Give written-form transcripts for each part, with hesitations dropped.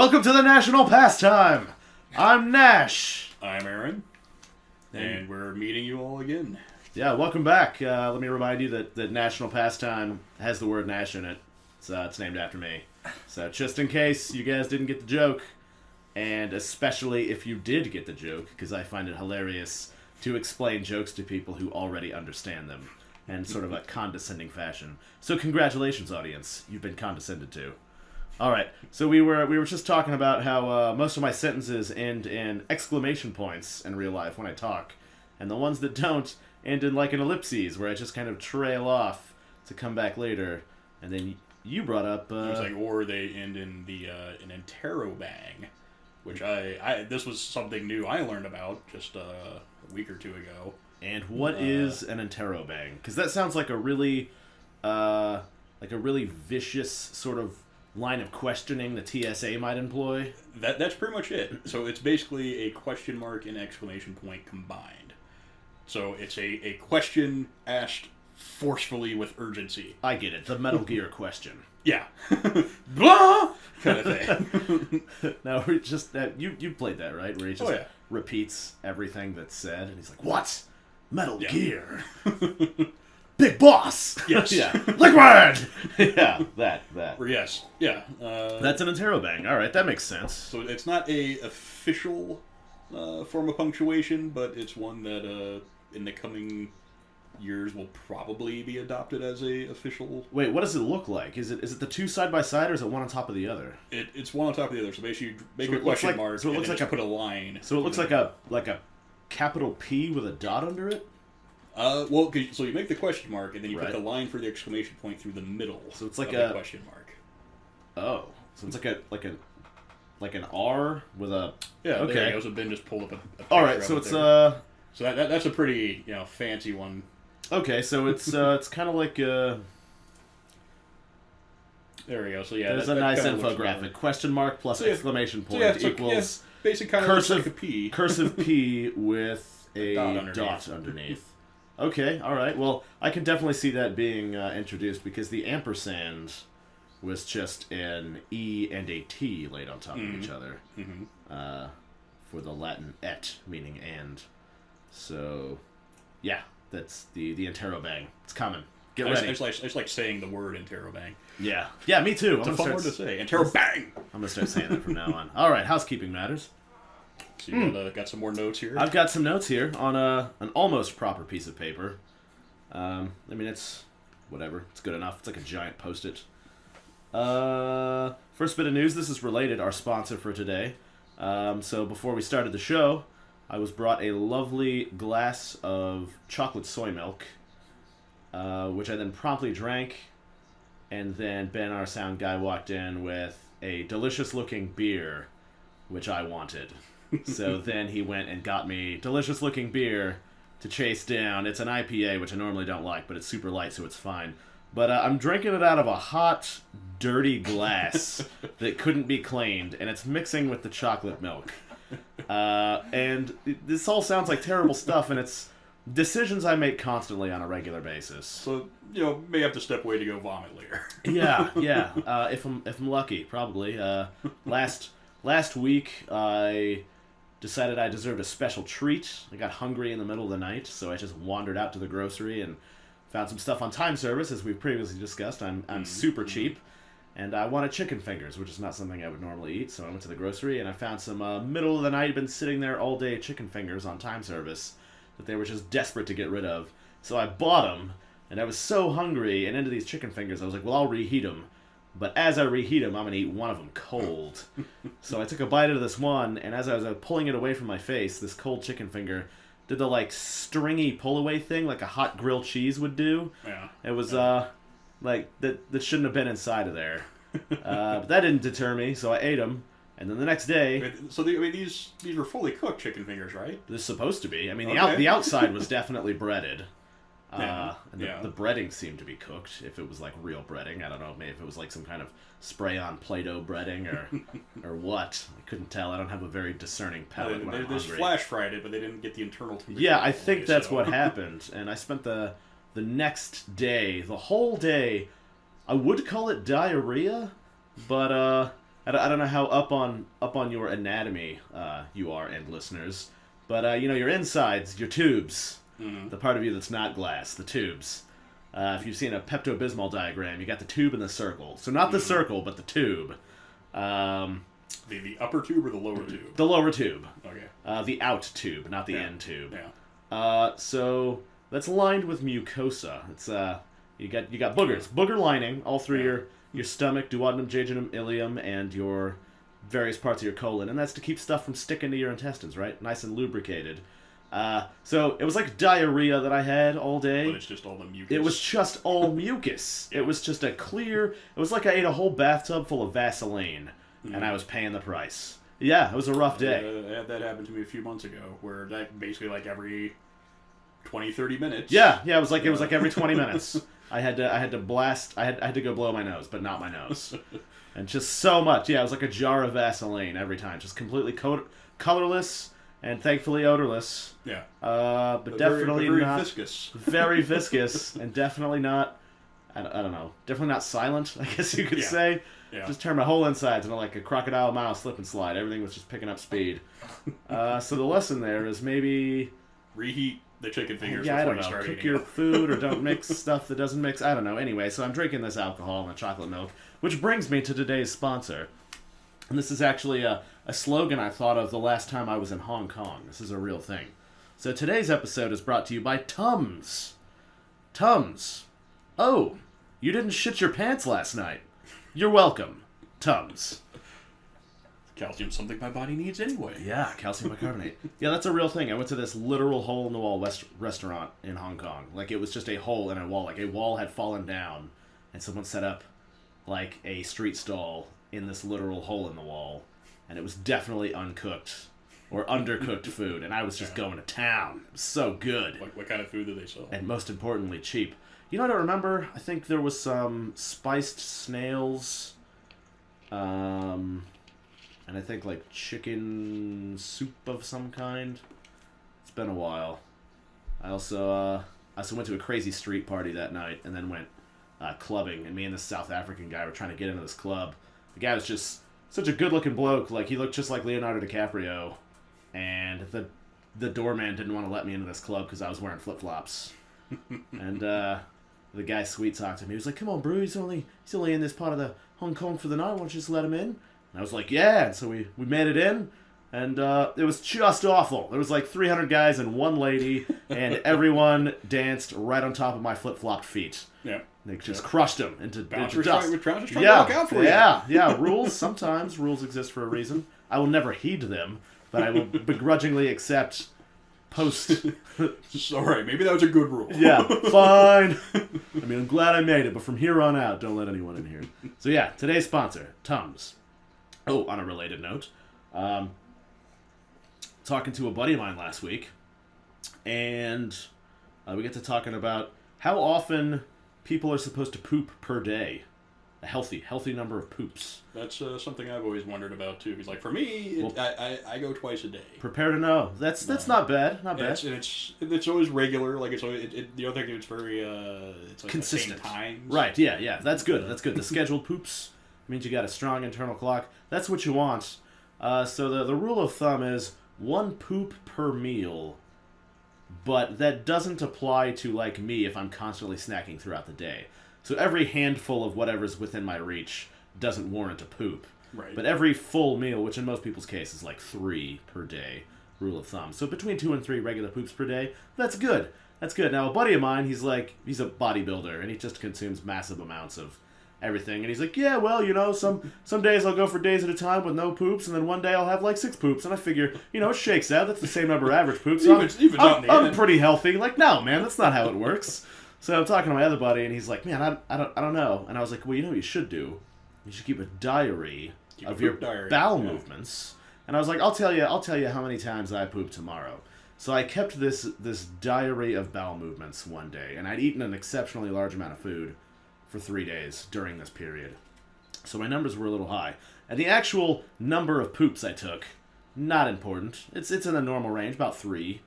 Welcome to the National Pastime! I'm Nash. I'm Aaron. And we're meeting you all again. Yeah, welcome back. Let me remind you that National Pastime has the word Nash in it. It's named after me. So just in case you guys didn't get the joke, and especially if you did get the joke, because I find it hilarious to explain jokes to people who already understand them in sort of a condescending fashion. So congratulations, audience. You've been condescended to. All right, so we were just talking about how most of my sentences end in exclamation points in real life when I talk, and the ones that don't end in like an ellipses, where I just kind of trail off to come back later. And then you brought up... It was like, or they end in the an interrobang, which this was something new I learned about just a week or two ago. And what is an interrobang? Because that sounds like a really vicious sort of line of questioning the TSA might employ. That's pretty much it. So it's basically a question mark and exclamation point combined. So it's a question asked forcefully with urgency. I get it. The Metal Gear question. Yeah. Blah! Kind of thing. Now, we're just you played that, right? Where he just yeah. repeats everything that's said, and he's like, "What? Metal Yeah. Gear? Big boss? Yes. Yeah. Liquid! Yeah, that. Yes. Yeah. That's an interrobang. All right, that makes sense. So it's not a official form of punctuation, but it's one that in the coming years will probably be adopted as a official. Wait, what does it look like? Is it the two side by side, or is it one on top of the other? It's one on top of the other. So basically, you make So a it looks question like- mark. so it and looks then like just put a line. So it looks like a capital P with a dot under it. So you make the question mark, and then you Right. put the line for the exclamation point through the middle. So it's like of the question mark. Oh, so it's like an R with a. Yeah. Okay. There you go. So Ben just pulled up a All right, picture so of it it's there. So that's a pretty fancy one. Okay, so it's kind of like There we go. So yeah, there's that a nice kinda looks infographic. more- Question mark plus So yeah, exclamation point it's equals basic kind of cursive looks like a P. cursive P with a dot dot underneath. Okay, all right. Well, I can definitely see that being introduced because the ampersand was just an E and a T laid on top of each other for the Latin et, meaning and. So, yeah, that's the interrobang. It's coming. Get ready. I just like saying the word interrobang. Yeah, me too. It's a fun word to say. Interrobang! I'm going to start saying that from now on. All right, housekeeping matters. So you got some more notes here? I've got some notes here on an almost proper piece of paper. I mean, it's whatever. It's good enough. It's like a giant Post-it. First bit of news. This is related. Our sponsor for today. So before we started the show, I was brought a lovely glass of chocolate soy milk, which I then promptly drank. And then Ben, our sound guy, walked in with a delicious-looking beer, which I wanted. So then he went and got me delicious-looking beer to chase down. It's an IPA, which I normally don't like, but it's super light, so it's fine. But I'm drinking it out of a hot, dirty glass that couldn't be cleaned, and it's mixing with the chocolate milk. And this all sounds like terrible stuff, and it's decisions I make constantly on a regular basis. So, may have to step away to go vomit later. Yeah. If I'm lucky, probably. Last week, I decided I deserved a special treat. I got hungry in the middle of the night, so I just wandered out to the grocery and found some stuff on time service, as we've previously discussed. I'm super cheap, and I wanted chicken fingers, which is not something I would normally eat, so I went to the grocery, and I found some middle of the night, been sitting there all day chicken fingers on time service that they were just desperate to get rid of. So I bought them, and I was so hungry, and into these chicken fingers, I was like, well, I'll reheat them. But as I reheat them, I'm going to eat one of them cold. So I took a bite of this one, and as I was pulling it away from my face, this cold chicken finger did the, stringy pull-away thing like a hot grilled cheese would do. Yeah. It was, that shouldn't have been inside of there. But that didn't deter me, so I ate them. And then the next day... So these were fully cooked chicken fingers, right? This is supposed to be. I mean, Okay. the outside was definitely breaded. And Yeah. the breading seemed to be cooked, if it was like real breading. I don't know, maybe if it was like some kind of spray-on Play-Doh breading or what. I couldn't tell. I don't have a very discerning palate when I'm They just hungry. flash fried it, but they didn't get the internal temperature. Yeah, I think away, that's so. what happened. And I spent the next day, the whole day, I would call it diarrhea, but I don't know how up on your anatomy you are, and listeners, but your insides, your tubes, the part of you that's not glass, the tubes. If you've seen a Pepto-Bismol diagram, you got the tube and the circle. So not the circle, but the tube. The upper tube or the lower tube? The lower tube. Okay. The out tube, not the end tube. Yeah. So that's lined with mucosa. It's you got boogers, booger lining all through your stomach, duodenum, jejunum, ileum, and your various parts of your colon, and that's to keep stuff from sticking to your intestines, right? Nice and lubricated. So it was like diarrhea that I had all day. But it's just all the mucus. It was just all mucus. It was just it was like I ate a whole bathtub full of Vaseline, and I was paying the price. Yeah, it was a rough day. That happened to me a few months ago, where that basically like every 20, 30 minutes. Yeah, it was like every 20 minutes. I had to blast. I had to go blow my nose, but not my nose, and just so much. Yeah, it was like a jar of Vaseline every time, just completely colorless and thankfully odorless. Yeah. But definitely very not viscous. Very viscous, and definitely not. I don't know. Definitely not silent, I guess you could say. Yeah. Just turned my whole insides into like a crocodile mouse slip and slide. Everything was just picking up speed. So the lesson there is maybe reheat the chicken fingers I before don't you know. start Cook eating your it. food or don't mix stuff that doesn't mix. I don't know. Anyway, so I'm drinking this alcohol and the chocolate milk, which brings me to today's sponsor. And this is actually a slogan I thought of the last time I was in Hong Kong. This is a real thing. So today's episode is brought to you by Tums. Tums. Oh, you didn't shit your pants last night. You're welcome. Tums. Calcium's something my body needs anyway. Yeah, calcium bicarbonate. Yeah, that's a real thing. I went to this literal hole-in-the-wall restaurant in Hong Kong. Like, it was just a hole in a wall. Like, a wall had fallen down, and someone set up, like, a street stall in this literal hole in the wall. And it was definitely uncooked or undercooked food. And I was just going to town. It was so good. What kind of food did they sell? And most importantly, cheap. You know what I remember? I think there was some spiced snails. And I think like chicken soup of some kind. It's been a while. I also went to a crazy street party that night and then went clubbing. And me and this South African guy were trying to get into this club. The guy was just such a good-looking bloke. Like, he looked just like Leonardo DiCaprio. And the doorman didn't want to let me into this club because I was wearing flip-flops. And the guy sweet-talked him. He was like, "Come on, bro, he's only in this part of the Hong Kong for the night. Why don't you just let him in?" And I was like, "Yeah." And so we made it in. And it was just awful. There was like 300 guys and one lady. And everyone danced right on top of my flip-flopped feet. Yeah. They just crushed them into dust. Trying to look out for you. Yeah. Sometimes rules exist for a reason. I will never heed them, but I will begrudgingly accept post. Alright, maybe that was a good rule. Yeah, fine. I mean, I'm glad I made it, but from here on out, don't let anyone in here. So yeah, today's sponsor, Tums. Oh, on a related note, talking to a buddy of mine last week, and we get to talking about how often people are supposed to poop per day. A healthy number of poops. That's something I've always wondered about too. Because like for me, I go twice a day. Prepare to know. That's not bad. Not bad. It's always regular. Like the other thing it's very it's like consistent. The same times. Right. Yeah. That's good. The scheduled poops means you got a strong internal clock. That's what you want. So the rule of thumb is 1 poop per meal. But that doesn't apply to, like, me if I'm constantly snacking throughout the day. So every handful of whatever's within my reach doesn't warrant a poop. Right. But every full meal, which in most people's case is like 3 per day, rule of thumb. So between 2 and 3 regular poops per day, that's good. That's good. Now, a buddy of mine, he's a bodybuilder, and he just consumes massive amounts of everything. And he's like, yeah, well, some days I'll go for days at a time with no poops, and then one day I'll have like 6 poops. And I figure, it shakes out. That's the same number of average poops. So I'm pretty healthy. Like, no, man, that's not how it works. So I'm talking to my other buddy, and he's like, man, I don't know. And I was like, well, you know what you should do? You should keep a diary of your bowel movements. And I was like, I'll tell you how many times I poop tomorrow. So I kept this diary of bowel movements one day, and I'd eaten an exceptionally large amount of food for 3 days during this period. So my numbers were a little high. And the actual number of poops I took, not important. It's in the normal range, about 3.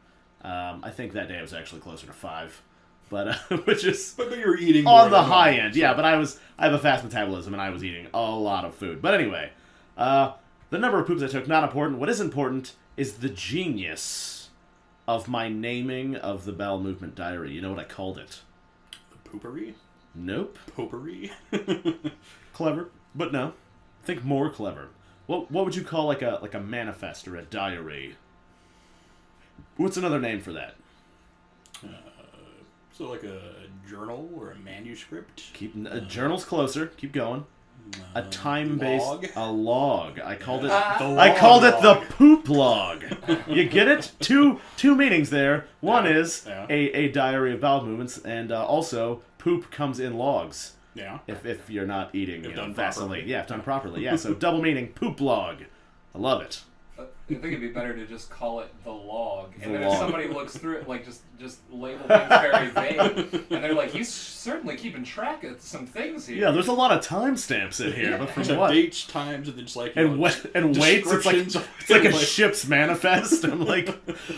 I think that day I was actually closer to 5. But which is but you were eating on the high end. So. Yeah, but I have a fast metabolism and I was eating a lot of food. But anyway, The number of poops I took, not important. What is important is the genius of my naming of the bowel movement diary. You know what I called it? The poopery? Nope. Popery? Clever, but no. Think more clever. What would you call like a manifest or a diary? What's another name for that? So like a journal or a manuscript? A journal's closer. Keep going. A time-based log? a log. I called it. The I log called it the log. poop log. You get it? Two meanings there. One is yeah. a diary of bowel movements, and also poop comes in logs. Yeah. If you're not eating done Vaseline. properly. Yeah, if done properly. Yeah, so double meaning poop log. I love it. I think it'd be better to just call it the log, and The then log. if somebody looks through it, like just label things very vague, and they're like, "He's certainly keeping track of some things here." Yeah, there's a lot of timestamps in here, but from So what? dates, times, and then just like And weights. It's like descriptions. a ship's manifest. I'm like,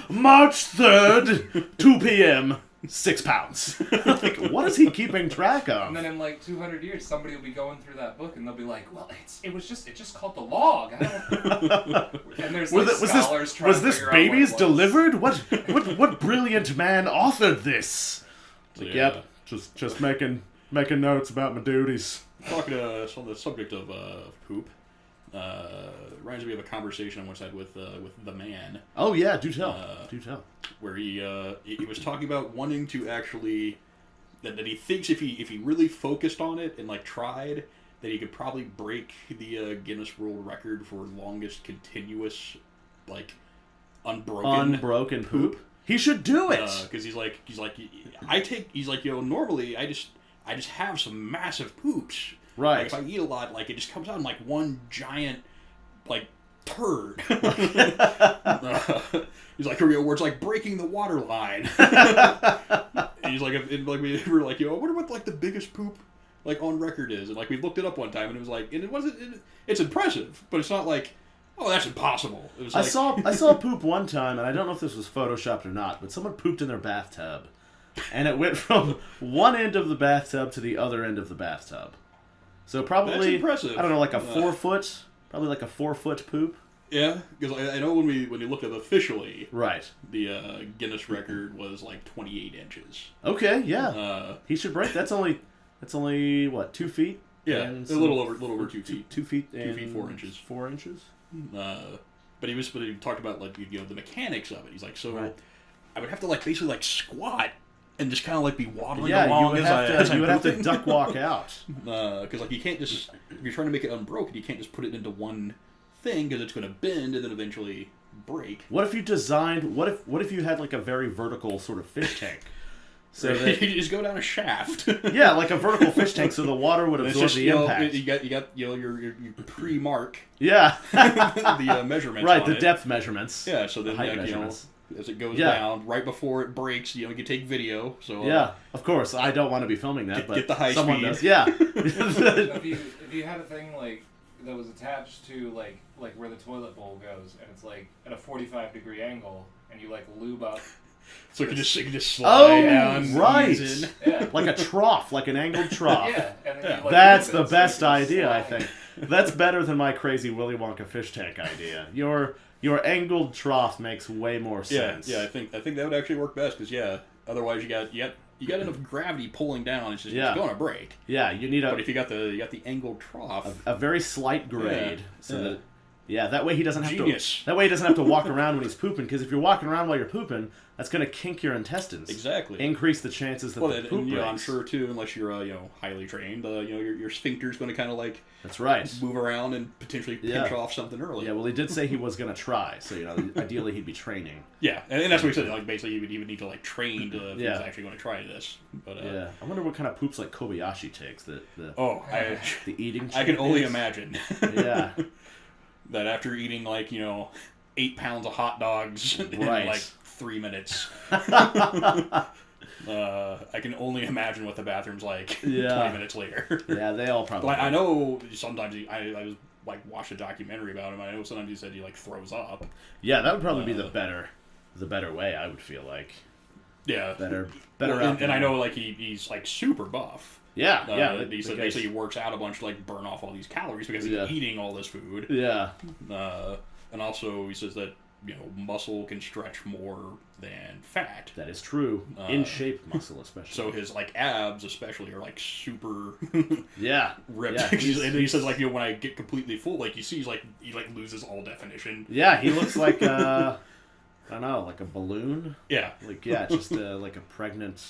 March 3rd, 2 p.m., 6 pounds. Like, what is he keeping track And of? then in like 200 years, somebody will be going through that book, and they'll be like, "Well, it's just called the log." I don't... And there's like scholars trying Was to this figure out what it babies was. delivered? What brilliant man authored this? It's like, Yeah. yep, just making notes about my duties. Talking on the subject of poop, reminds me of a conversation I once had with the man, Oh yeah, do tell. Do tell. where he was talking about wanting to actually that he thinks if he really focused on it and like tried, that he could probably break the Guinness World Record for longest continuous like Unbroken poop. He should do it. because he's like normally I just have some massive poops. Right. Like, if I eat a lot, like it just comes out in like one giant like turd. He's like, where it's like breaking the water line. And he's like, we were like, I wonder what like the biggest poop like on record is, and like we looked it up one time, and it was like, and it wasn't. It's impressive, but it's not like, oh, that's impossible. It was I like, saw poop one time, and I don't know if this was photoshopped or not, but someone pooped in their bathtub, and it went from one end of the bathtub to the other end of the bathtub. So probably, That's impressive. I don't know, like a 4 foot, probably like a 4 foot poop. yeah, because I know when you looked up officially, Right. the Guinness record was like 28 inches. Okay. Yeah. He should break. That's only what, 2 feet? Yeah, And a little over 2 feet. 2 feet. 2 feet 4 inches. 4 inches. But he talked about like the mechanics of it. He's like, so Right. I would have to like basically like squat and just kind of like be waddling Yeah, you along would as have to pooping. duck walk out. Because like you can't just, if you're trying to make it unbroken, you can't just put it into one thing because it's going to bend and then eventually break. What if you designed? What if you had like a very vertical sort of fish tank? So that, you just go down a shaft. yeah, like a vertical fish tank, so the water would It's absorb just, the you know, impact. you got your pre-mark Yeah, the measurements. right. on The it. depth measurements. Yeah, so then height like, measurements. as it goes Yeah. down, right before it breaks, you can take video. So Yeah, of course. I don't want to be filming that, but get the high someone speed. does. Yeah. If you had a thing like that was attached to like where the toilet bowl goes, and it's like at a 45-degree angle, and you like lube up. So it can just Oh, slide down, right. ease in. Yeah. Like a trough, like an angled trough. Yeah. And then you, like, That's lube the it so you best can idea, I slide. think. That's better than my crazy Willy Wonka fish tank idea. Your angled trough makes way more sense. Yeah. I think that would actually work best because otherwise you got enough gravity pulling down. It's just Yeah. it's going to break. Yeah, you need But if you got the angled trough, a very slight grade, so that that way he doesn't have Genius. to. That way he doesn't have to walk around when he's pooping. Because if you're walking around while you're pooping, that's going to kink your intestines. exactly. Increase the chances that the poop and, I'm breaks. sure too, unless you're highly trained, your sphincter's going to kind of like That's right. move around and potentially pinch off something early. Yeah, well, he did say he was going to try, so ideally he'd be training. Yeah, and that's what he said. Like basically, you would need to like train to if Yeah. he's actually going to try this. But Yeah, I wonder what kind of poops like Kobayashi takes. The eating. I can only champions? imagine. Yeah. That after eating 8 pounds of hot dogs in Right. like 3 minutes, I can only imagine what the bathroom's like 20 minutes later. Yeah, they all probably. Like, I know sometimes I was watched a documentary about him. I know sometimes he said he throws up. Yeah, that would probably be the better way. I would feel like. Yeah, Better Well, out and I there. know he's super buff. Yeah. He said basically he works out a bunch to like burn off all these calories because he's eating all this food. Yeah. And also he says that muscle can stretch more than fat. That is true. In shape muscle, especially. So his like abs, especially, are like super ripped. Yeah, and he says like when I get completely full, like you see, he loses all definition. Yeah, he looks like I don't know, like a balloon. Yeah, just like a pregnant.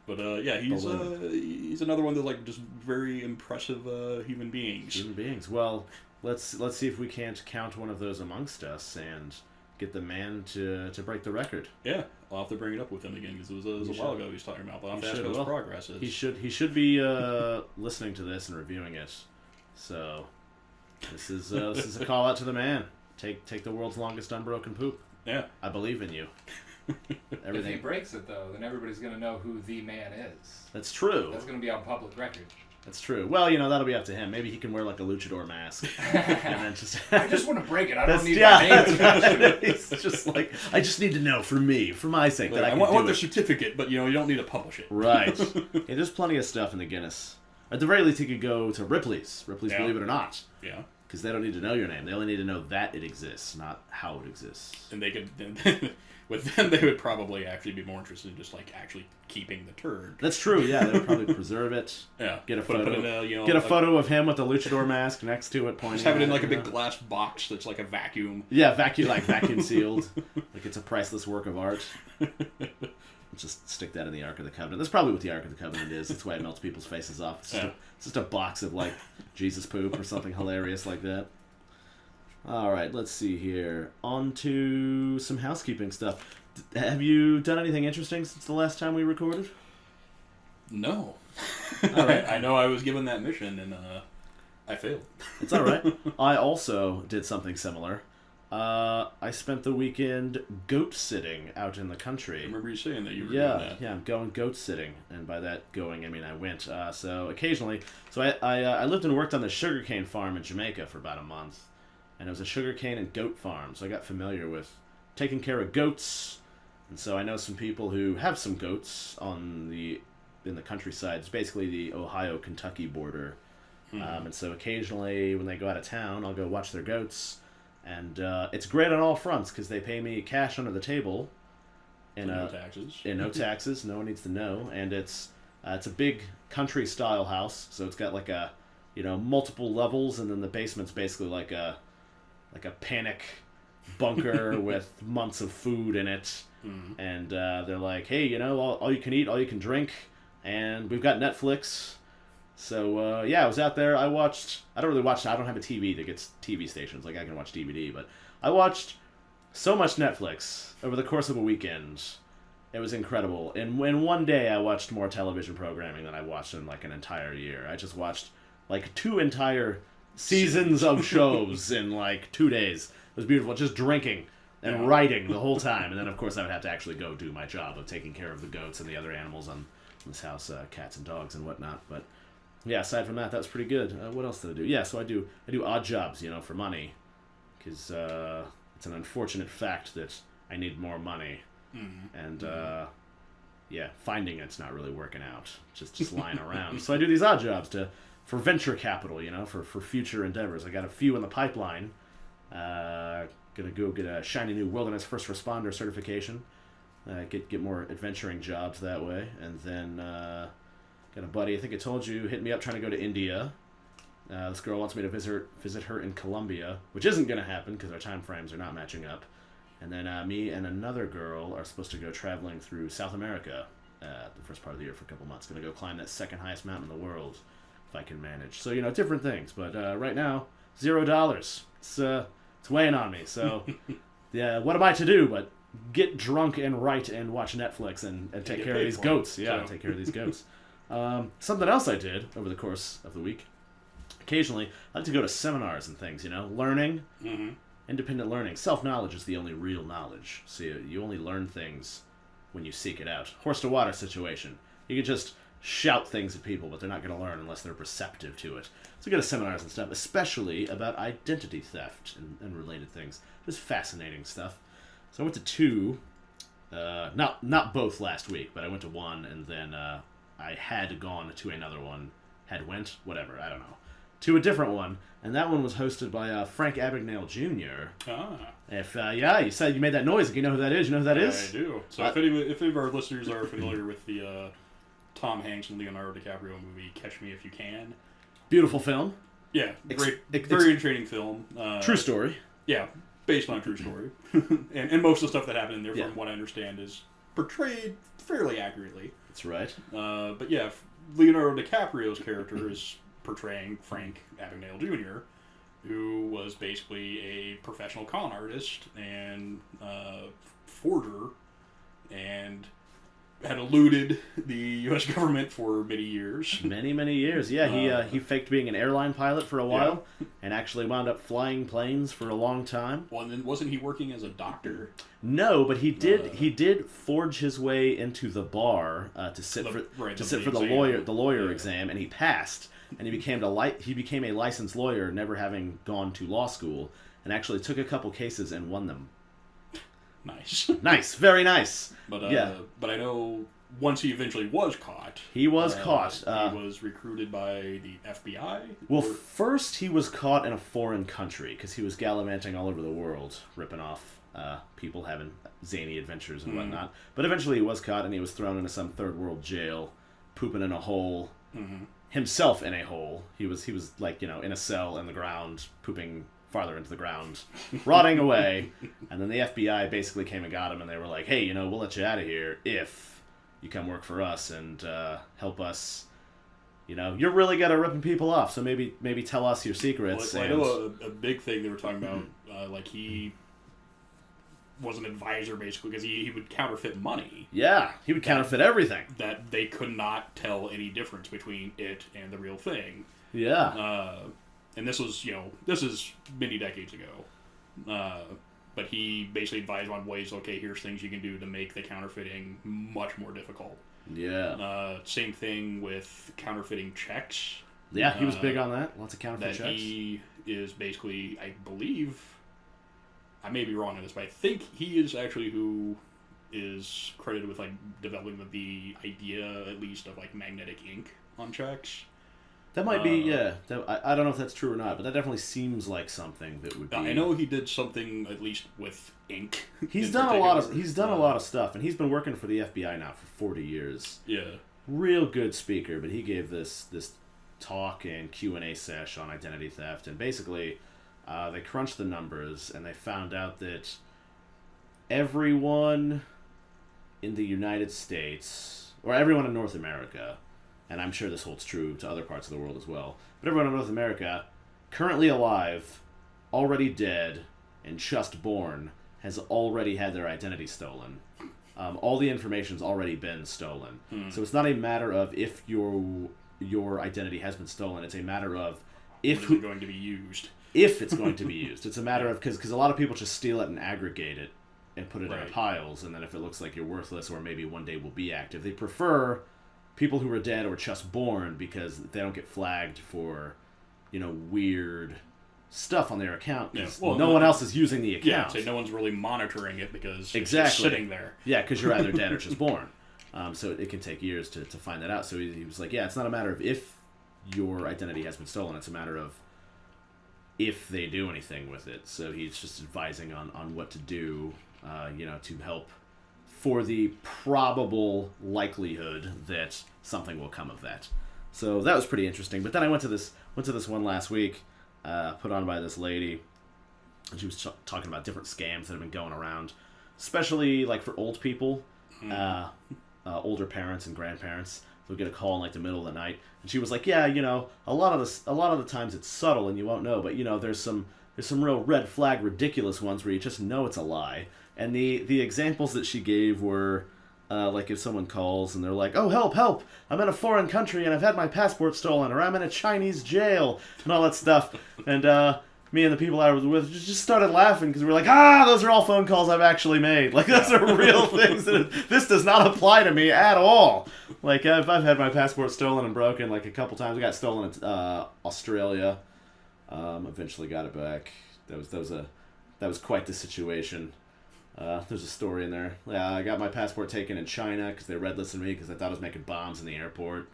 But he's another one that's like just very impressive human beings. Well, let's see if we can't count one of those amongst us and get the man to break the record. Yeah, I'll have to bring it up with him again because it was a while ago he was talking about. But I'll have to ask how his progress is. He should be listening to this and reviewing it. So this is a call out to the man. Take the world's longest unbroken poop. Yeah, I believe in you. If he breaks it though, then everybody's gonna know who the man is. That's true. That's gonna be on public record. That's true. Well, that'll be up to him. Maybe he can wear like a luchador mask and then just. I just want to break it. I don't need my name. It's just like I just need to know for my sake that I want the certificate, but you don't need to publish it. Right. There's plenty of stuff in the Guinness. At the very least, he could go to Ripley's. Believe it or not. Yeah. Because they don't need to know your name. They only need to know that it exists, not how it exists. And they could. With them, they would probably actually be more interested in just like actually keeping the turd. That's true. Yeah, they would probably preserve it. Yeah, get a photo. Get a photo of him with the luchador mask next to it, pointing. Just have it in like a big glass box that's like a vacuum. Yeah, vacuum sealed, like it's a priceless work of art. Just stick that in the Ark of the Covenant. That's probably what the Ark of the Covenant is. That's why it melts people's faces off. It's just a box of like Jesus poop or something hilarious like that. All right, let's see here. On to some housekeeping stuff. Have you done anything interesting since the last time we recorded? No. All right. I know I was given that mission, and I failed. It's all right. I also did something similar. I spent the weekend goat sitting out in the country. I remember you saying that you were doing that. Yeah, I'm going goat sitting, and by that going, I mean I went. So occasionally, I lived and worked on the sugarcane farm in Jamaica for about a month. And it was a sugarcane and goat farm, so I got familiar with taking care of goats. And so I know some people who have some goats in the countryside. It's basically the Ohio-Kentucky border. And so occasionally when they go out of town, I'll go watch their goats. And it's great on all fronts because they pay me cash under the table. And no taxes. And no taxes. No one needs to know. And it's a big country-style house, so it's got like a multiple levels, and then the basement's basically like a panic bunker with months of food in it. And they're like, hey, all you can eat, all you can drink, and we've got Netflix. So I was out there. I don't have a TV that gets TV stations like I can watch DVD, but I watched so much Netflix over the course of a weekend. It was incredible. And when one day I watched more television programming than I watched in like an entire year. I just watched like 2 entire seasons of shows in like 2 days. It was beautiful. Just drinking and writing the whole time. And then, of course, I would have to actually go do my job of taking care of the goats and the other animals on this house, cats and dogs and whatnot. But yeah, aside from that, that was pretty good. What else did I do? Yeah, so I do odd jobs, for money. Because it's an unfortunate fact that I need more money. And finding it's not really working out. Just lying around. So I do these odd jobs for venture capital, for future endeavors. I got a few in the pipeline. Gonna go get a shiny new wilderness first responder certification. Get more adventuring jobs that way. And then got a buddy, I think I told you, hit me up trying to go to India. This girl wants me to visit her in Colombia, which isn't gonna happen because our time frames are not matching up. And then me and another girl are supposed to go traveling through South America the first part of the year for a couple months. Gonna go climb that second highest mountain in the world. I can manage. So, different things. But right now, $0. It's weighing on me. So, yeah, what am I to do but get drunk and write and watch Netflix and take care of these goats. Yeah, take care of these goats. Something else I did over the course of the week. Occasionally, I like to go to seminars and things, learning. Independent learning. Self-knowledge is the only real knowledge. So you only learn things when you seek it out. Horse to water situation. You can just shout things at people, but they're not going to learn unless they're receptive to it. So go to seminars and stuff, especially about identity theft and related things. Just fascinating stuff. So I went to 2, not both last week, but I went to one, and then I had gone to another one, whatever, I don't know, to a different one, and that one was hosted by Frank Abagnale Jr. If you said you made that noise, if you know who that is, you know who that is? I do. So if any of our listeners are familiar with the Tom Hanks and Leonardo DiCaprio movie Catch Me If You Can, beautiful film. Yeah, great, very entertaining film. True story. Yeah, based on a true story, and most of the stuff that happened in there, from what I understand, is portrayed fairly accurately. That's right. But yeah, Leonardo DiCaprio's character is portraying Frank Abagnale Jr., who was basically a professional con artist and forger, and had eluded the U.S. government for many years. Many years. Yeah, he faked being an airline pilot for a while, and actually wound up flying planes for a long time. Well, and then wasn't he working as a doctor? No, but he did forge his way into the bar to sit for the lawyer exam, and he passed. And he became a licensed lawyer, never having gone to law school, and actually took a couple cases and won them. Nice. Nice, very nice. But I know once he eventually was caught. He was caught. He was recruited by the FBI. Well, first he was caught in a foreign country because he was gallivanting all over the world, ripping off people having zany adventures and whatnot. But eventually he was caught, and he was thrown into some third world jail, pooping in a hole. Himself in a hole. He was like, in a cell in the ground, pooping farther into the ground, rotting away. And then the FBI basically came and got him, and they were like, hey, we'll let you out of here if you come work for us and help us. You're really good at ripping people off, so maybe tell us your secrets. Well, I know a big thing they were talking about, like he was an advisor basically because he would counterfeit money. Yeah, he would counterfeit everything. That they could not tell any difference between it and the real thing. Yeah. And this was, this is many decades ago. But he basically advised on ways, okay, here's things you can do to make the counterfeiting much more difficult. Yeah. Same thing with counterfeiting checks. Yeah, he was big on that. Lots of counterfeit checks. He is basically, I believe, I may be wrong on this, but I think he is actually who is credited with developing the idea, at least, of magnetic ink on checks. That might be, yeah. I don't know if that's true or not, but that definitely seems like something that would be. I know he did something at least with ink. He's done a lot of stuff, and he's been working for the FBI now for 40 years. Yeah. Real good speaker, but he gave this talk and Q&A sesh on identity theft, and basically they crunched the numbers, and they found out that everyone in the United States, or everyone in North America, and I'm sure this holds true to other parts of the world as well, but everyone in North America, currently alive, already dead, and just born, has already had their identity stolen. All the information's already been stolen. So it's not a matter of if your identity has been stolen, it's a matter of if it's going to be used. If it's going to be used. It's a matter of, because a lot of people just steal it and aggregate it and put it in piles, and then if it looks like you're worthless or maybe one day will be active, they prefer people who are dead or just born because they don't get flagged for, weird stuff on their account. Yeah. Well, no one else is using the account. Yeah, so no one's really monitoring it because it's just sitting there. Yeah, because you're either dead or just born. So it can take years to find that out. So he was like, yeah, it's not a matter of if your identity has been stolen. It's a matter of if they do anything with it. So he's just advising on what to do, to help for the probable likelihood that something will come of that. So that was pretty interesting. But then I went to this one last week, put on by this lady, and she was talking about different scams that have been going around, especially for old people, older parents and grandparents. They'll get a call in the middle of the night, and she was like, "Yeah, a lot of the times it's subtle and you won't know, but there's some real red flag ridiculous ones where you just know it's a lie." And the examples that she gave were, if someone calls and they're like, "Oh, help! I'm in a foreign country and I've had my passport stolen," or "I'm in a Chinese jail," and all that stuff. And me and the people I was with just started laughing because we were like, those are all phone calls I've actually made. Those are real things. This does not apply to me at all. I've had my passport stolen and broken a couple times. I got stolen in Australia. Eventually got it back. That was quite the situation. There's a story in there. Yeah, I got my passport taken in China because they red listed me because I thought I was making bombs in the airport.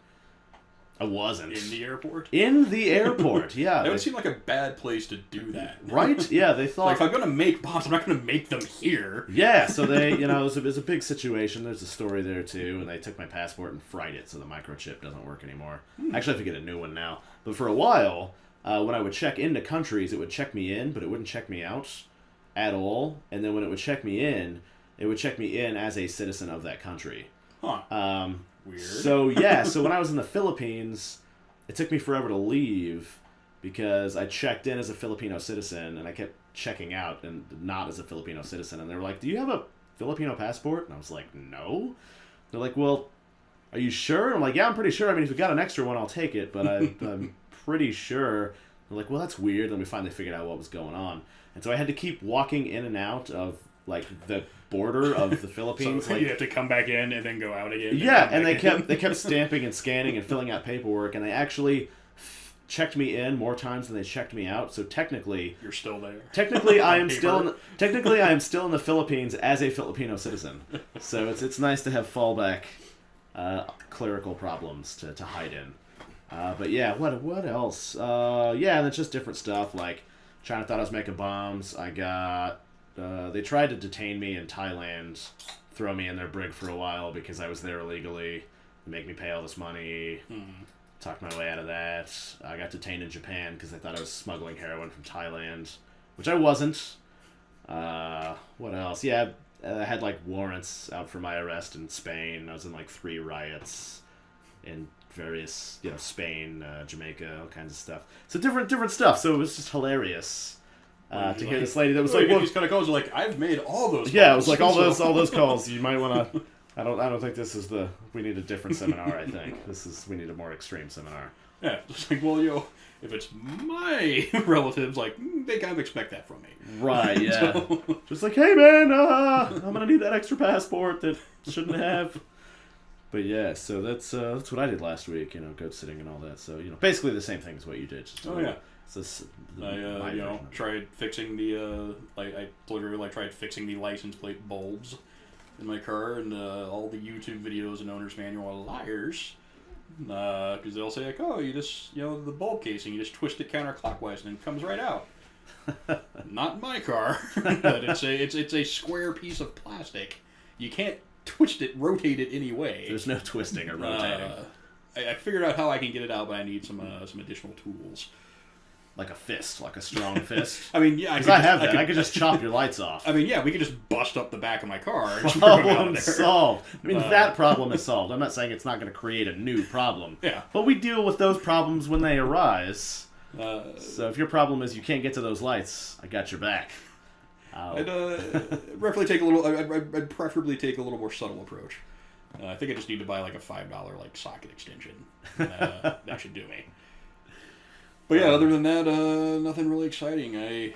I wasn't. In the airport? In the airport, yeah. That would seem like a bad place to do that. Right? Yeah, they thought... Like, if I'm going to make bombs, I'm not going to make them here. Yeah, so they, it was a big situation. There's a story there, too, and they took my passport and fried it, so the microchip doesn't work anymore. Actually, I have to get a new one now. But for a while, when I would check into countries, it would check me in, but it wouldn't check me out at all. And then when it would check me in, it would check me in as a citizen of that country. Huh. Weird. So, yeah, so when I was in the Philippines, it took me forever to leave because I checked in as a Filipino citizen and I kept checking out and not as a Filipino citizen. And they were like, do you have a Filipino passport? And I was like, no. They're like, well, are you sure? And I'm like, yeah, I'm pretty sure. I mean, if you got an extra one, I'll take it, but I'm pretty sure. They're like, well, that's weird. Then we finally figured out what was going on. And so I had to keep walking in and out of, like, the border of the Philippines. So like, you have to come back in and then go out again. Yeah, and they kept stamping and scanning and filling out paperwork, and they actually checked me in more times than they checked me out. So technically, you're still there. Technically, I am still in the Philippines as a Filipino citizen. So it's nice to have fallback clerical problems to hide in. But yeah, what else? Yeah, and it's just different stuff like China thought I was making bombs. I got. They tried to detain me in Thailand, throw me in their brig for a while because I was there illegally, make me pay all this money, talked my way out of that. I got detained in Japan because they thought I was smuggling heroin from Thailand, which I wasn't. What else? Yeah, I had like warrants out for my arrest in Spain. I was in like 3 riots in various, Spain, Jamaica, all kinds of stuff. So different stuff. So it was just hilarious. To hear this lady that was like, well, these kind of calls are like, I've made all those calls. Yeah, it was like all those calls. You might want to. I don't think this is we need a different seminar. I think we need a more extreme seminar. Yeah, it's like, well, if it's my relatives, like they kind of expect that from me. Right. Yeah. So, just like, hey man, I'm gonna need that extra passport that shouldn't have. But yeah, so that's what I did last week. Goat sitting and all that. So basically the same thing as what you did. Just yeah. I tried fixing the I literally tried fixing the license plate bulbs in my car, and all the YouTube videos and owner's manual are liars, because they'll say like, oh, you just the bulb casing, you just twist it counterclockwise and it comes right out. Not in my car. But it's a square piece of plastic. You can't twist it, rotate it any way. There's no twisting or rotating. I figured out how I can get it out, but I need some additional tools. Like a fist, like a strong fist. I mean, yeah, because I have that. I could just chop your lights off. I mean, yeah, we could just bust up the back of my car. And problem solved. I mean, that problem is solved. I'm not saying it's not going to create a new problem. Yeah. But we deal with those problems when they arise. So if your problem is you can't get to those lights, I got your back. I'd preferably take a little more subtle approach. I think I just need to buy like a $5 socket extension. That should do me. But yeah, other than that, nothing really exciting. I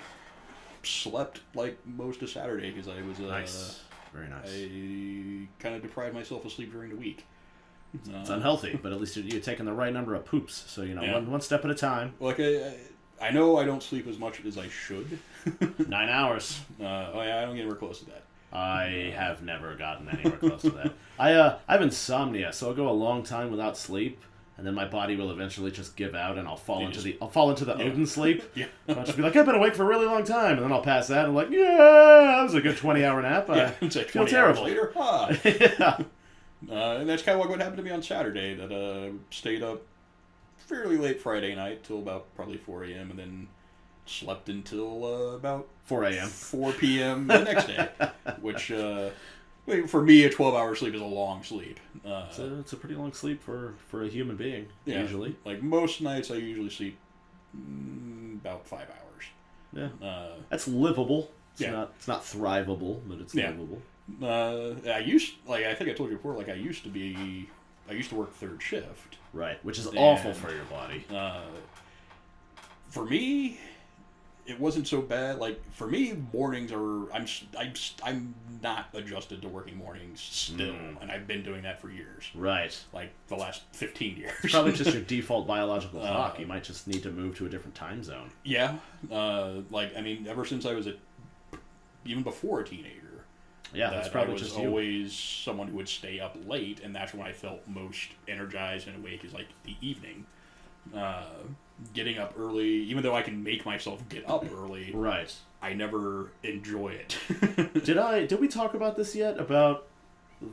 slept like most of Saturday because I was nice, very nice. I kind of deprived myself of sleep during the week. It's unhealthy, but at least you're taking the right number of poops. So one step at a time. Like I know I don't sleep as much as I should. 9 hours. Oh yeah, I don't get anywhere close to that. I have never gotten anywhere close to that. I have insomnia, so I'll go a long time without sleep. And then my body will eventually just give out, and I'll fall into the Odin sleep. Yeah. I'll just be like, I've been awake for a really long time, and then I'll pass out, and I'm like, yeah, that was a good 20-hour nap. I feel terrible. Later. Yeah. And that's kind of what happened to me on Saturday. That stayed up fairly late Friday night till about probably 4 a.m. and then slept until about 4 a.m. 4 p.m. the next day, which. For me, a 12-hour sleep is a long sleep. It's a pretty long sleep for a human being, usually. Like most nights, I usually sleep about 5 hours. Yeah. That's livable. It's not thrivable, but it's livable. I think I told you before, I used to work third shift. Right, which is awful for your body. For me, it wasn't so bad. For me, mornings are I'm not adjusted to working mornings still, and I've been doing that for years. Right. The last 15 years. It's probably just your default biological clock. You might just need to move to a different time zone. Yeah. Ever since I was even before a teenager, Yeah, that's probably I was just you. always someone who would stay up late, and that's when I felt most energized and awake is like the evening. Getting up early, even though I can make myself get up early, Right. I never enjoy it. Did we talk about this yet? About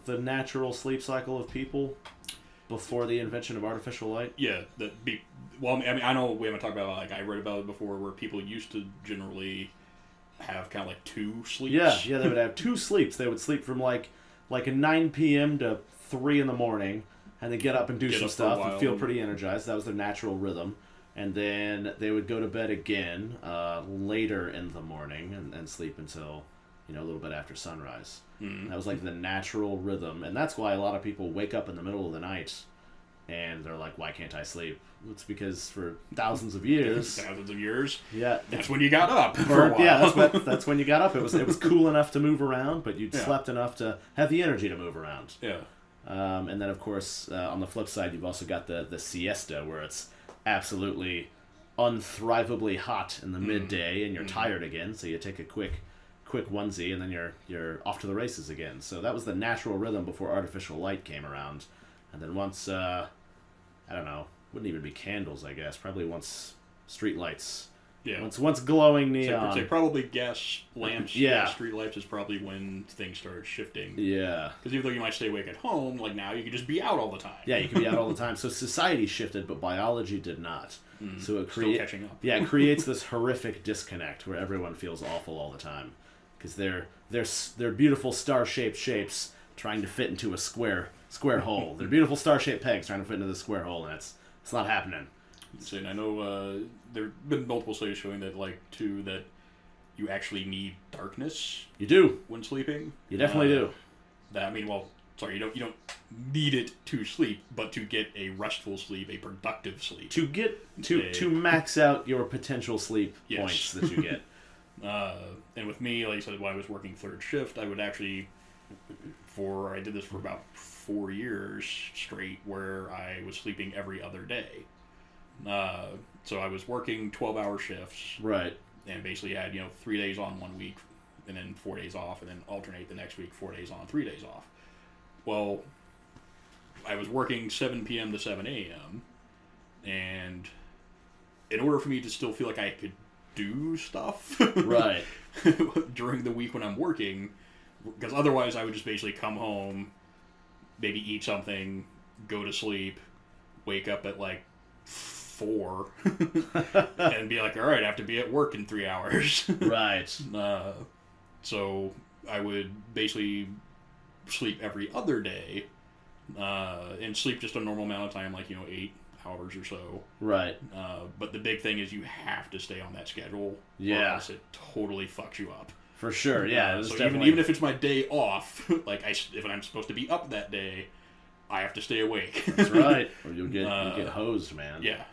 the natural sleep cycle of people before the invention of artificial light? Yeah, well, I mean, I know we haven't talked about like I read about it before, where people used to generally have kind of like 2 sleeps. Yeah, they would have 2 sleeps. They would sleep from like a 9 p.m. to 3 in the morning, and then get up and do some stuff and feel pretty energized. That was their natural rhythm. And then they would go to bed again later in the morning and sleep until, a little bit after sunrise. Mm-hmm. That was like the natural rhythm. And that's why a lot of people wake up in the middle of the night and they're like, why can't I sleep? It's because for thousands of years... Yeah. That's when you got up for a while. Yeah, that's when you got up. It was cool enough to move around, but you'd slept enough to have the energy to move around. Yeah. And then, of course, on the flip side, you've also got the siesta, where it's absolutely unthrivably hot in the midday, and you're tired again, so you take a quick onesie, and then you're off to the races again. So that was the natural rhythm before artificial light came around. And then once, I don't know, wouldn't even be candles, I guess. Probably once street lights. Yeah. Once glowing neon. So probably gas lamps. Yeah. Street lights is probably when things started shifting. Yeah. Because even though you might stay awake at home, like now you can just be out all the time. Yeah, you can be out all the time. So society shifted, but biology did not. So it Still catching up. Yeah, it creates this horrific disconnect where everyone feels awful all the time because they're beautiful star-shaped shapes trying to fit into a square hole. They're beautiful star-shaped pegs trying to fit into the square hole, and it's not happening. And I know there have been multiple studies showing that, like, too, that you actually need darkness. You do. When sleeping. You definitely do. You don't need it to sleep, but to get a restful sleep, a productive sleep. To max out your potential sleep points that you get. And with me, like I said, while I was working third shift, I would actually, I did this for about 4 years straight, where I was sleeping every other day. So I was working 12-hour shifts. Right. And basically had, 3 days on 1 week, and then 4 days off, and then alternate the next week, 4 days on, 3 days off. Well, I was working 7 p.m. to 7 a.m., and in order for me to still feel like I could do stuff right. during the week when I'm working, because otherwise I would just basically come home, maybe eat something, go to sleep, wake up at like 4, and be like, all right, I have to be at work in 3 hours. Right. So I would basically sleep every other day, and sleep just a normal amount of time, like 8 hours or so. Right. But the big thing is you have to stay on that schedule. Yeah. Or else it totally fucks you up. For sure. Yeah. So even if it's my day off, like if I'm supposed to be up that day, I have to stay awake. That's right. Or you'll get hosed, man. Yeah.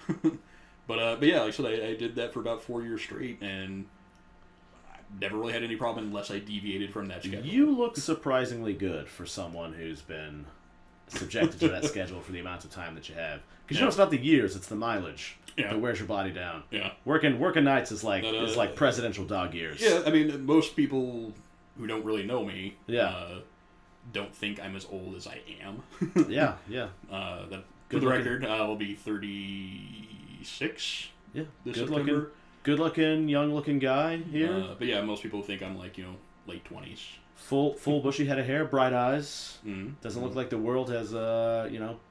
But yeah, like I said, I did that for about 4 years straight, and I never really had any problem unless I deviated from that schedule. You look surprisingly good for someone who's been subjected to that schedule for the amount of time that you have. Because it's not the years, it's the mileage that wears your body down. Yeah. Working nights is like presidential dog years. Yeah, I mean, most people who don't really know me don't think I'm as old as I am. Yeah. For the record, I'll be 36 this September. Good-looking, young-looking guy here. But yeah, most people think I'm like, late 20s. Full bushy head of hair, bright eyes. Mm-hmm. Doesn't look like the world has,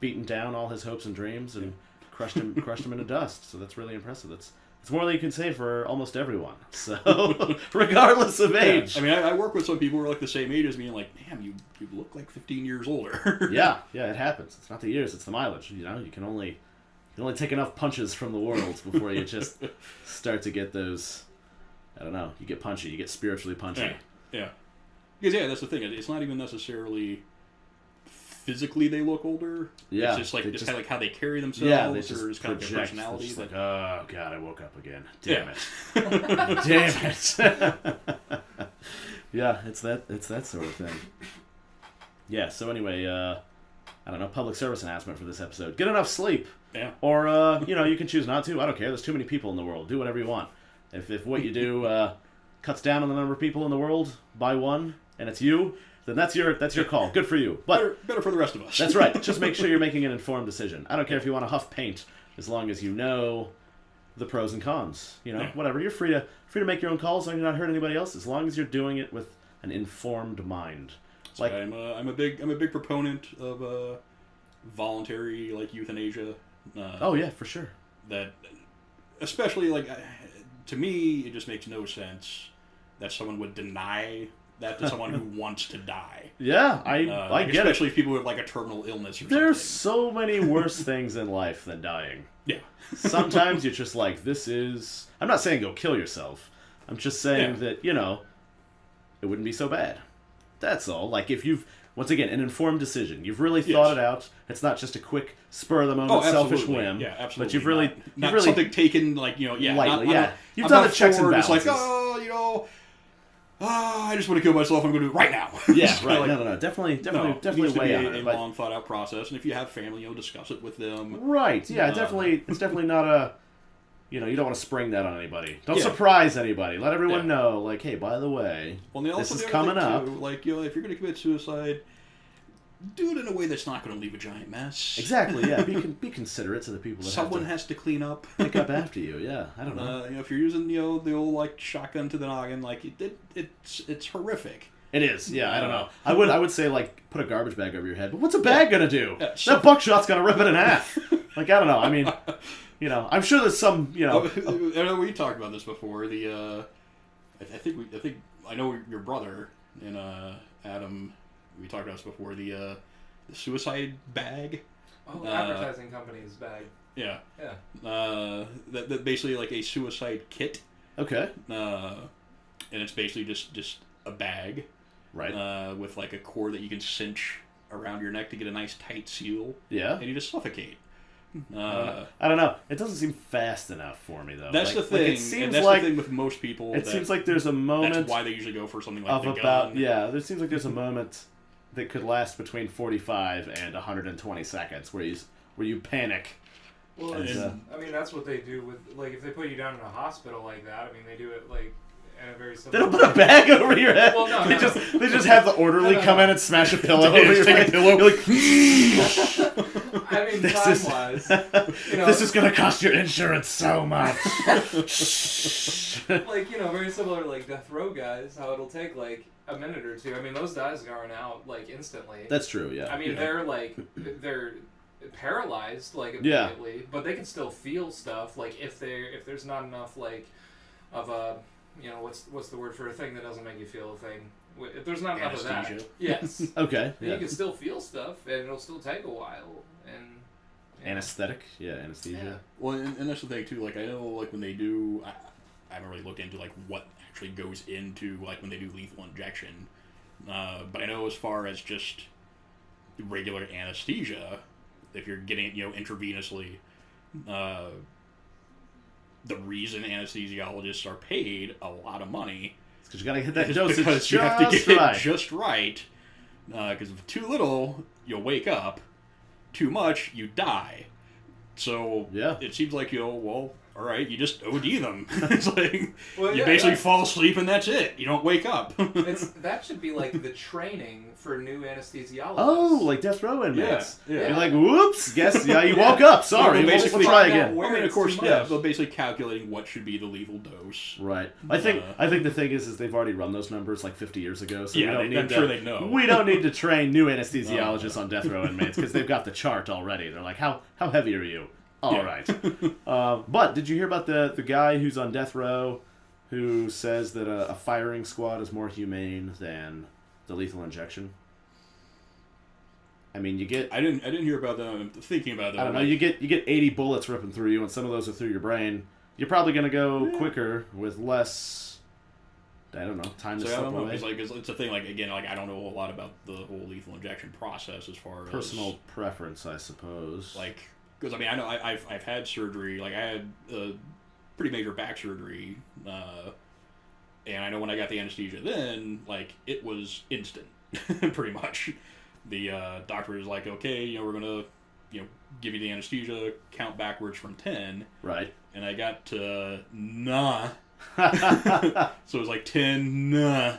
beaten down all his hopes and dreams and crushed him into dust. So that's really impressive. It's more than you can say for almost everyone. So, regardless of age. I mean, I work with some people who are like the same age as me, and like, damn, you look like 15 years older. Yeah, it happens. It's not the years, it's the mileage. You can only take enough punches from the world before you just start to get those. I don't know. You get punchy. You get spiritually punchy. Yeah. Because that's the thing. It's not even necessarily physically they look older. Yeah. It's just like kind of like how they carry themselves. Yeah, they just or kind of their personality. Just like, oh god, I woke up again. Damn it. Damn it. Yeah, it's that sort of thing. Yeah. So anyway, I don't know. Public service announcement for this episode: get enough sleep. Yeah. Or you can choose not to. I don't care. There's too many people in the world. Do whatever you want. If what you do cuts down on the number of people in the world by 1. and it's you, then that's your call. Good for you. But better for the rest of us. that's right. Just make sure you're making an informed decision. I don't care if you want to huff paint, as long as you know the pros and cons. Whatever. You're free to make your own calls, and you're not hurt anybody else, as long as you're doing it with an informed mind. Like I'm a big proponent of voluntary euthanasia. Oh yeah, for sure. That, especially to me, it just makes no sense that someone would deny that to someone who wants to die. Yeah, I get especially it. if people with a terminal illness or There's something. so many worse things in life than dying. Yeah. Sometimes you're just like, this is... I'm not saying go kill yourself. I'm just saying that, it wouldn't be so bad. That's all. If you've... Once again, an informed decision. You've really thought it out. It's not just a quick, spur-of-the-moment, selfish whim. Yeah, absolutely. But you've really... Not something taken, lightly, yeah. You've done the checks and forward, balances. I just want to kill myself. I'm going to do it right now. Yeah, right. No. Definitely it needs to weigh be on a it. long, thought-out process. And if you have family, discuss it with them. Right. Yeah, it's definitely not a... you don't want to spring that on anybody. Don't surprise anybody. Let everyone know, hey, by the way, this is coming up. Too, if you're going to commit suicide, do it in a way that's not going to leave a giant mess. Exactly, yeah. Be considerate to the people that someone has to clean up. Pick up after you, yeah. I don't know. If you're using, the old, shotgun to the noggin, it's horrific. It is, yeah, I don't know. I would say, put a garbage bag over your head, but what's a bag going to do? That buckshot's going to rip it in half. I don't know. I mean... I'm sure there's some, I know we talked about this before. I know your brother and Adam. We talked about this before. The suicide bag. Oh, advertising company's bag. Yeah. Yeah. That basically a suicide kit. Okay. And it's basically just a bag. Right. With a cord that you can cinch around your neck to get a nice tight seal. Yeah. And you just suffocate. I don't know. It doesn't seem fast enough for me, though. That's the thing. It seems and that's the thing with most people. It seems like there's a moment. That's why they usually go for something like of the about gun. Yeah. There seems like there's a moment that could last between 45 and 120 seconds, where you panic. Well, that's what they do with if they put you down in a hospital like that. I mean, they do it in a very simple. They don't put a bag over your head. Well, no, they just have the orderly come in and smash a pillow over your take head. a pillow. You're like, I mean, this time-wise, this is gonna cost your insurance so much. very similar to death row guys. How it'll take a minute or two. I mean, those guys aren't out instantly. That's true. Yeah. I mean, they're paralyzed immediately, but they can still feel stuff. If there's not enough of a what's the word for a thing that doesn't make you feel a thing? If there's not enough of that, yes. Okay. You can still feel stuff, and it'll still take a while. And anesthetic, anesthesia. Yeah. Well, and that's the thing too. I know when they do, I haven't really looked into what actually goes into when they do lethal injection. But I know as far as just regular anesthesia, if you're getting it intravenously, the reason anesthesiologists are paid a lot of money is because you gotta get that dosage because you have to get it just right. Because if too little, you'll wake up. Too much, you die. So it seems all right, you just OD them. It's you basically fall asleep and that's it. You don't wake up. That should be the training for new anesthesiologists. Oh, death row inmates. Yeah. You're like, whoops, guess you woke up. Sorry, we'll try again. Of course, but basically calculating what should be the lethal dose. Right. I think the thing is they've already run those numbers 50 years ago. So I'm sure they know. We don't need to train new anesthesiologists on death row inmates because they've got the chart already. They're like, how heavy are you? All right. But did you hear about the guy who's on death row who says that a firing squad is more humane than the lethal injection? I mean, you get... I didn't hear about that. I'm thinking about that. I don't know. You get 80 bullets ripping through you, and some of those are through your brain. You're probably going to go quicker with less... I don't know. Time to slip away. It's a thing. Again, I don't know a lot about the whole lethal injection process as far as personal preference, I suppose. Because I know I've had surgery. I had a pretty major back surgery, and I know when I got the anesthesia, then it was instant, pretty much. The doctor was like, okay, we're gonna give you the anesthesia, count backwards from 10. Right. And I got to nah. So it was 10 nah,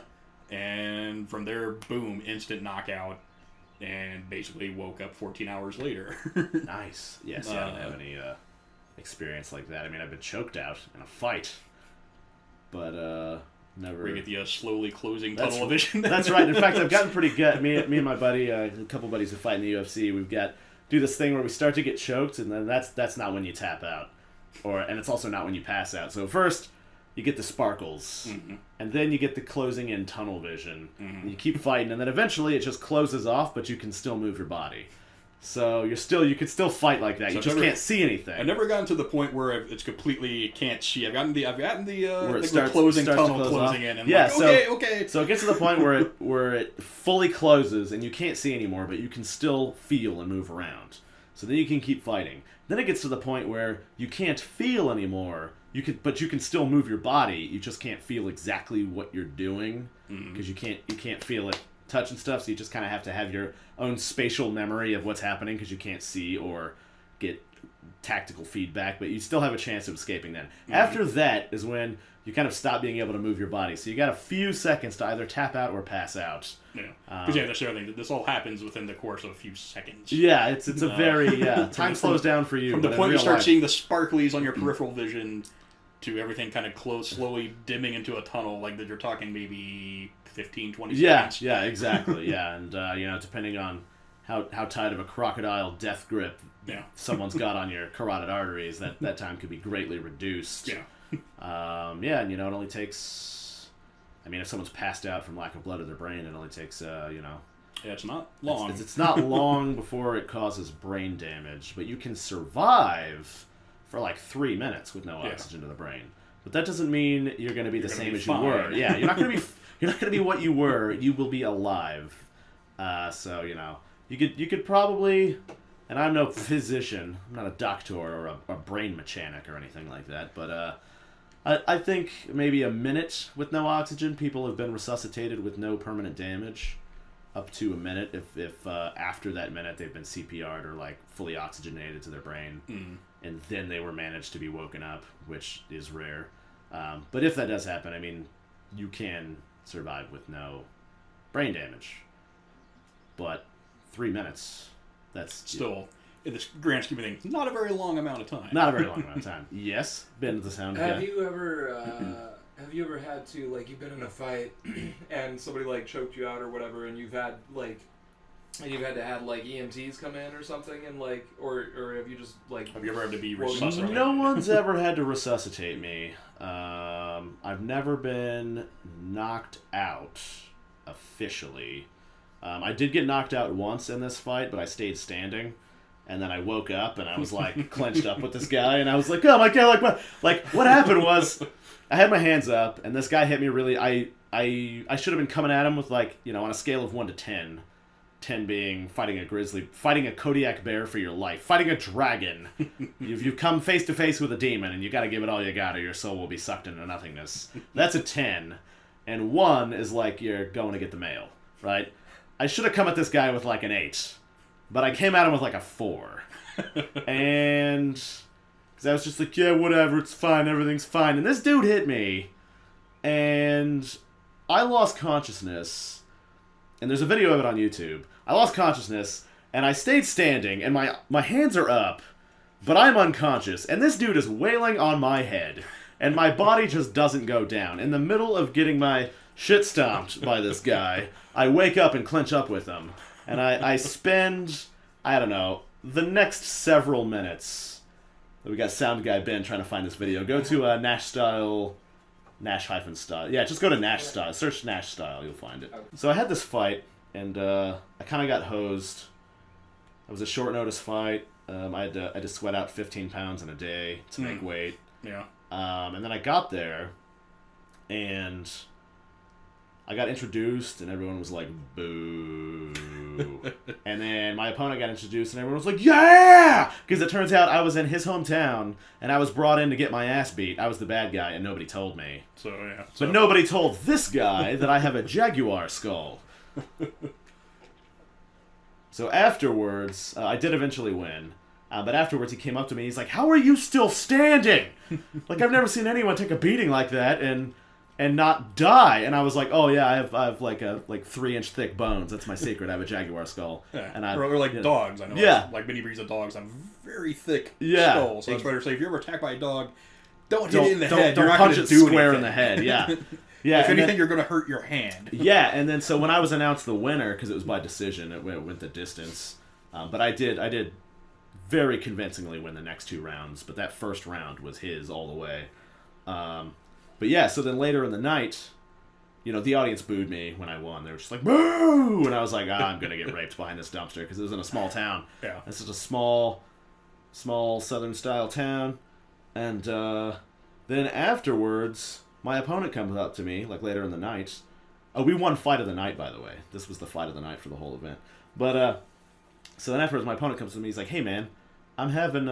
And from there, boom, instant knockout. And basically woke up 14 hours later. Nice. Yes, I don't have any experience like that. I mean, I've been choked out in a fight, but never. We get the slowly closing tunnel vision. That's right. In fact, I've gotten pretty good. Me and my buddy, a couple buddies who fight in the UFC, we've do this thing where we start to get choked, and then that's not when you tap out, and it's also not when you pass out. So first, you get the sparkles, and then you get the closing in tunnel vision. And you keep fighting, and then eventually it just closes off, but you can still move your body. So you can still fight like that. So you just can't see anything. I've never gotten to the point where it's completely can't see. I've gotten the starts, closing starts tunnel closing in, and okay. So it gets to the point where it fully closes, and you can't see anymore, but you can still feel and move around. So then you can keep fighting. Then it gets to the point where you can't feel anymore. But you can still move your body. You just can't feel exactly what you're doing because you can't feel it touch and stuff. So you just kind of have to have your own spatial memory of what's happening because you can't see or get tactical feedback. But you still have a chance of escaping then. After that is when you kind of stop being able to move your body. So you got a few seconds to either tap out or pass out. Yeah, because that's the other thing. This all happens within the course of a few seconds. Yeah, it's a very time slows down for you. From the point you start seeing the sparklies on your peripheral vision to everything kind of slowly dimming into a tunnel, like that you're talking maybe 15, 20 seconds. Yeah, exactly. Yeah, and depending on how tight of a crocodile death grip someone's got on your carotid arteries, that time could be greatly reduced. Yeah. And it only takes. I mean, if someone's passed out from lack of blood to their brain, it only takes. Yeah, it's not long. It's not long before it causes brain damage, but you can survive for like 3 minutes with no oxygen to the brain. But that doesn't mean you're going to be the same as you were. Yeah, you're not going to be what you were. You will be alive. So you could probably, and I'm no physician, I'm not a doctor or a brain mechanic or anything like that, but I think maybe a minute with no oxygen. People have been resuscitated with no permanent damage. Up to a minute if after that minute they've been CPR'd or like fully oxygenated to their brain, and then they were managed to be woken up, which is rare. But if that does happen, I mean, you can survive with no brain damage. But 3 minutes, that's still, in the grand scheme of things, not a very long amount of time. Not a very long amount of time. Yes, been to the sound. Have you ever had to, like, you've been in a fight and somebody like choked you out or whatever, and you've had to have like EMTs come in or something, and like, or have you just like? Have you ever had to be resuscitated? No one's ever had to resuscitate me. I've never been knocked out officially. I did get knocked out once in this fight, but I stayed standing. And then I woke up and I was like clenched up with this guy, and I was like, oh my god, what happened was I had my hands up and this guy hit me really. I should have been coming at him with on a scale of 1 to 10. 10 being fighting a grizzly, fighting a Kodiak bear for your life, fighting a dragon. You've come face to face with a demon, and you got to give it all you got, or your soul will be sucked into nothingness. That's a 10, and 1 is like you're going to get the mail, right? I should have come at this guy with like an 8, but I came at him with like a 4, and because I was just like, yeah, whatever, it's fine, everything's fine, and this dude hit me, and I lost consciousness, and there's a video of it on YouTube. I lost consciousness, and I stayed standing, and my hands are up, but I'm unconscious, and this dude is wailing on my head, and my body just doesn't go down. In the middle of getting my shit stomped by this guy, I wake up and clinch up with him, and I spend, I don't know, the next several minutes. We got sound guy Ben trying to find this video. Go to Nash-Style, Nash-Style. Yeah, just go to Nash-Style. Search Nash-Style, you'll find it. So I had this fight, and I kind of got hosed. It was a short notice fight. I had to sweat out 15 pounds in a day to make weight. Yeah. And then I got there, and I got introduced, and everyone was like, boo. And then my opponent got introduced, and everyone was like, yeah! Because it turns out I was in his hometown, and I was brought in to get my ass beat. I was the bad guy, and nobody told me. But nobody told this guy that I have a jaguar skull. So afterwards, I did eventually win. But afterwards, he came up to me. He's like, how are you still standing? Like, I've never seen anyone take a beating like that. And and not die. And I was like, oh yeah, I have like 3-inch thick bones. That's my secret. I have a jaguar skull. Yeah. And or like dogs. I know. Yeah. Like many breeds of dogs have very thick Yeah. skulls. So that's why they're saying if you're ever attacked by a dog, don't hit it in the head. Don't You're not punch gonna it do square anything. in the head. Yeah. Yeah. If anything, you're going to hurt your hand. Yeah. And then so when I was announced the winner, because it was by decision, it went the distance. But I did very convincingly win the next 2 rounds. But that first round was his all the way. But yeah, so then later in the night, you know, the audience booed me when I won. They were just like, boo! And I was like, I'm going to get raped behind this dumpster because it was in a small town. Yeah. This is a small Southern-style town. And then afterwards, my opponent comes up to me, like later in the night. Oh, we won fight of the night, by the way. This was the fight of the night for the whole event. But so then afterwards, my opponent comes to me. He's like, "Hey, man, I'm having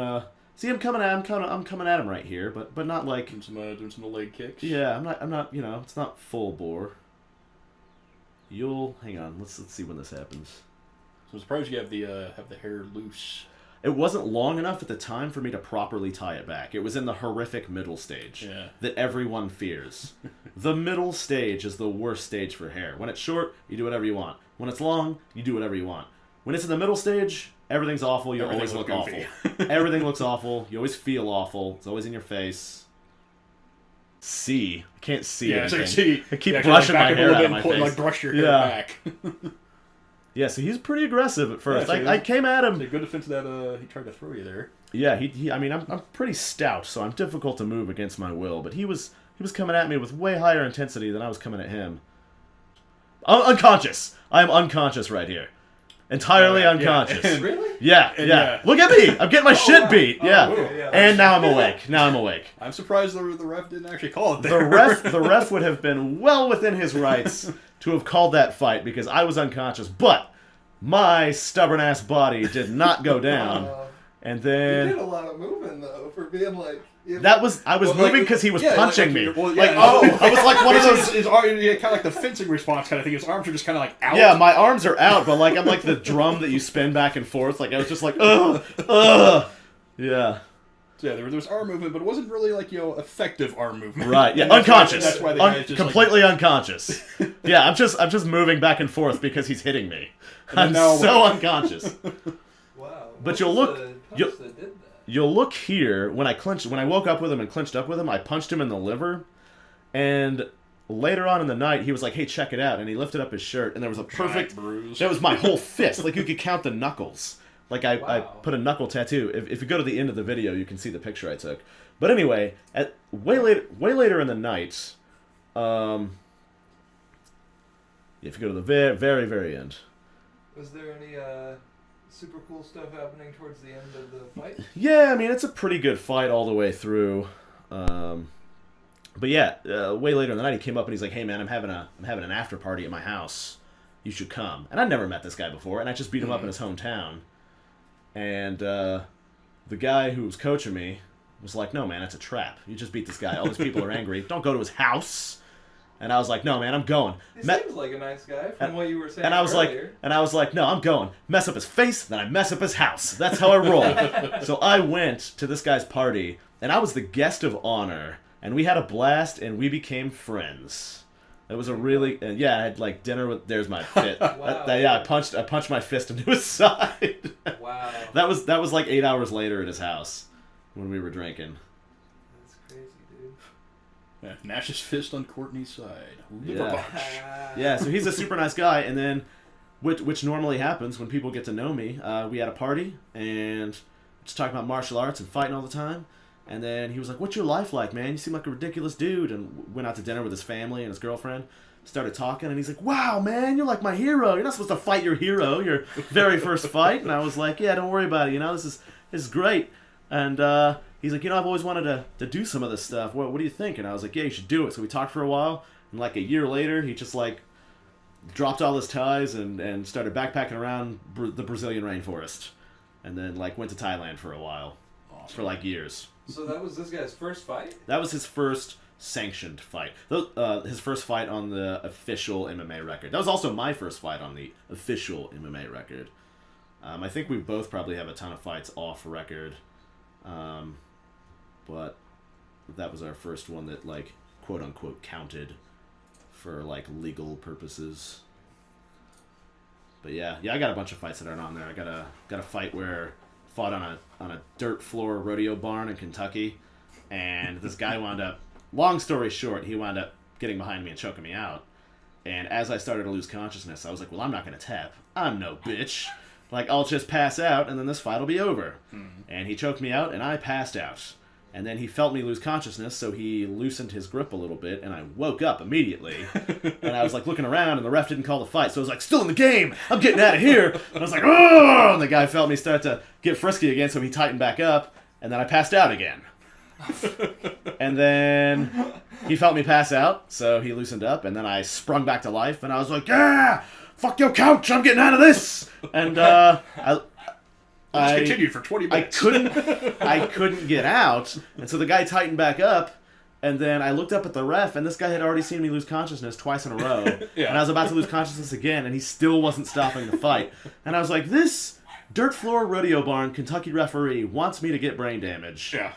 see, I'm coming at him right here, but not like doing some leg kicks. Yeah, I'm not. You know, it's not full bore. Hang on. Let's see when this happens. So I'm surprised you have the hair loose. It wasn't long enough at the time for me to properly tie it back. It was in the horrific middle stage that everyone fears. The middle stage is the worst stage for hair. When it's short, you do whatever you want. When it's long, you do whatever you want. When it's in the middle stage, everything's awful. You always look awful. Everything looks awful. You always feel awful. It's always in your face. I can't see anything. See. I keep brushing my hair out of my face. Like brush your hair back. Yeah, so he's pretty aggressive at first. Yeah, I came at him. Good defense that he tried to throw you there. Yeah, I mean, I'm pretty stout, so I'm difficult to move against my will. But he was coming at me with way higher intensity than I was coming at him. I'm unconscious. I am unconscious right here. Entirely unconscious. And, Really? Yeah. Look at me. I'm getting my shit beat. Yeah. Okay, And now I'm awake. I'm surprised the ref didn't actually call it there. The ref would have been well within his rights to have called that fight because I was unconscious, but my stubborn ass body did not go down. And then you did a lot of moving though for being like. I was moving because he was punching me. I was like one of those. His kind of like the fencing response kind of thing. His arms are just kind of like out. Yeah, my arms are out, but like I'm like the drum that you spin back and forth. Like I was just like, ugh. Yeah. So yeah, there was arm movement, but it wasn't really like effective arm movement. Right. Yeah. And Unconscious. That's why the guy's just completely unconscious. Yeah. I'm just moving back and forth because he's hitting me. I'm so unconscious. Wow. But you'll look here when I woke up with him and clinched up with him. I punched him in the liver, and later on in the night he was like, "Hey, check it out!" And he lifted up his shirt, and there was a perfect bruise. That was my whole fist. Like you could count the knuckles. Like I put a knuckle tattoo. If you go to the end of the video, you can see the picture I took. But anyway, way later in the night, if you go to the very, very, very end. Was there any super cool stuff happening towards the end of the fight? Yeah, I mean it's a pretty good fight all the way through. But yeah, way later in the night he came up and he's like, "Hey man, I'm having an after party at my house. You should come." And I'd never met this guy before, and I just beat him up in his hometown. And the guy who was coaching me was like, "No man, it's a trap. You just beat this guy. All these people are angry. Don't go to his house." And I was like, "No, man, I'm going." He seems like a nice guy from what you were saying and I was earlier. "No, I'm going. Mess up his face, then I mess up his house. That's how I roll." So I went to this guy's party, and I was the guest of honor, and we had a blast, and we became friends. It was a really I had like dinner with. There's my fit. Wow. I punched my fist into his side. Wow. That was like 8 hours later at his house when we were drinking. That's crazy, dude. Yeah, Nash's fist on Courtney's side. Yeah, so he's a super nice guy, and then, which normally happens when people get to know me, we had a party, and just talking about martial arts and fighting all the time, and then he was like, "What's your life like, man? You seem like a ridiculous dude," and went out to dinner with his family and his girlfriend, started talking, and he's like, "Wow, man, you're like my hero. You're not supposed to fight your hero, your very first fight," and I was like, "Yeah, don't worry about it, this is great," and he's like, "I've always wanted to do some of this stuff. What do you think?" And I was like, "Yeah, you should do it." So we talked for a while, and like a year later, he just like dropped all his ties and started backpacking around the Brazilian rainforest, and then like went to Thailand for a while, for like years. So that was this guy's first fight? That was his first sanctioned fight. His first fight on the official MMA record. That was also my first fight on the official MMA record. I think we both probably have a ton of fights off record. But that was our first one that, like, quote unquote counted for like legal purposes. But yeah, I got a bunch of fights that aren't on there. I got a fight where fought on a dirt floor rodeo barn in Kentucky, and this guy wound up. Long story short, he wound up getting behind me and choking me out. And as I started to lose consciousness, I was like, well, I'm not going to tap. I'm no bitch. Like, I'll just pass out, and then this fight will be over. Mm-hmm. And he choked me out, and I passed out. And then he felt me lose consciousness, so he loosened his grip a little bit, and I woke up immediately. And I was, like, looking around, and the ref didn't call the fight. So I was like, still in the game! I'm getting out of here! And I was like, oh! And the guy felt me start to get frisky again, so he tightened back up, and then I passed out again. And then he felt me pass out, so he loosened up, and then I sprung back to life, and I was like, yeah! Fuck your couch! I'm getting out of this! And I continued for 20 minutes. I couldn't get out, and so the guy tightened back up, and then I looked up at the ref, and this guy had already seen me lose consciousness twice in a row, yeah. And I was about to lose consciousness again, and he still wasn't stopping the fight. And I was like, this dirt floor rodeo barn Kentucky referee wants me to get brain damage. Yeah.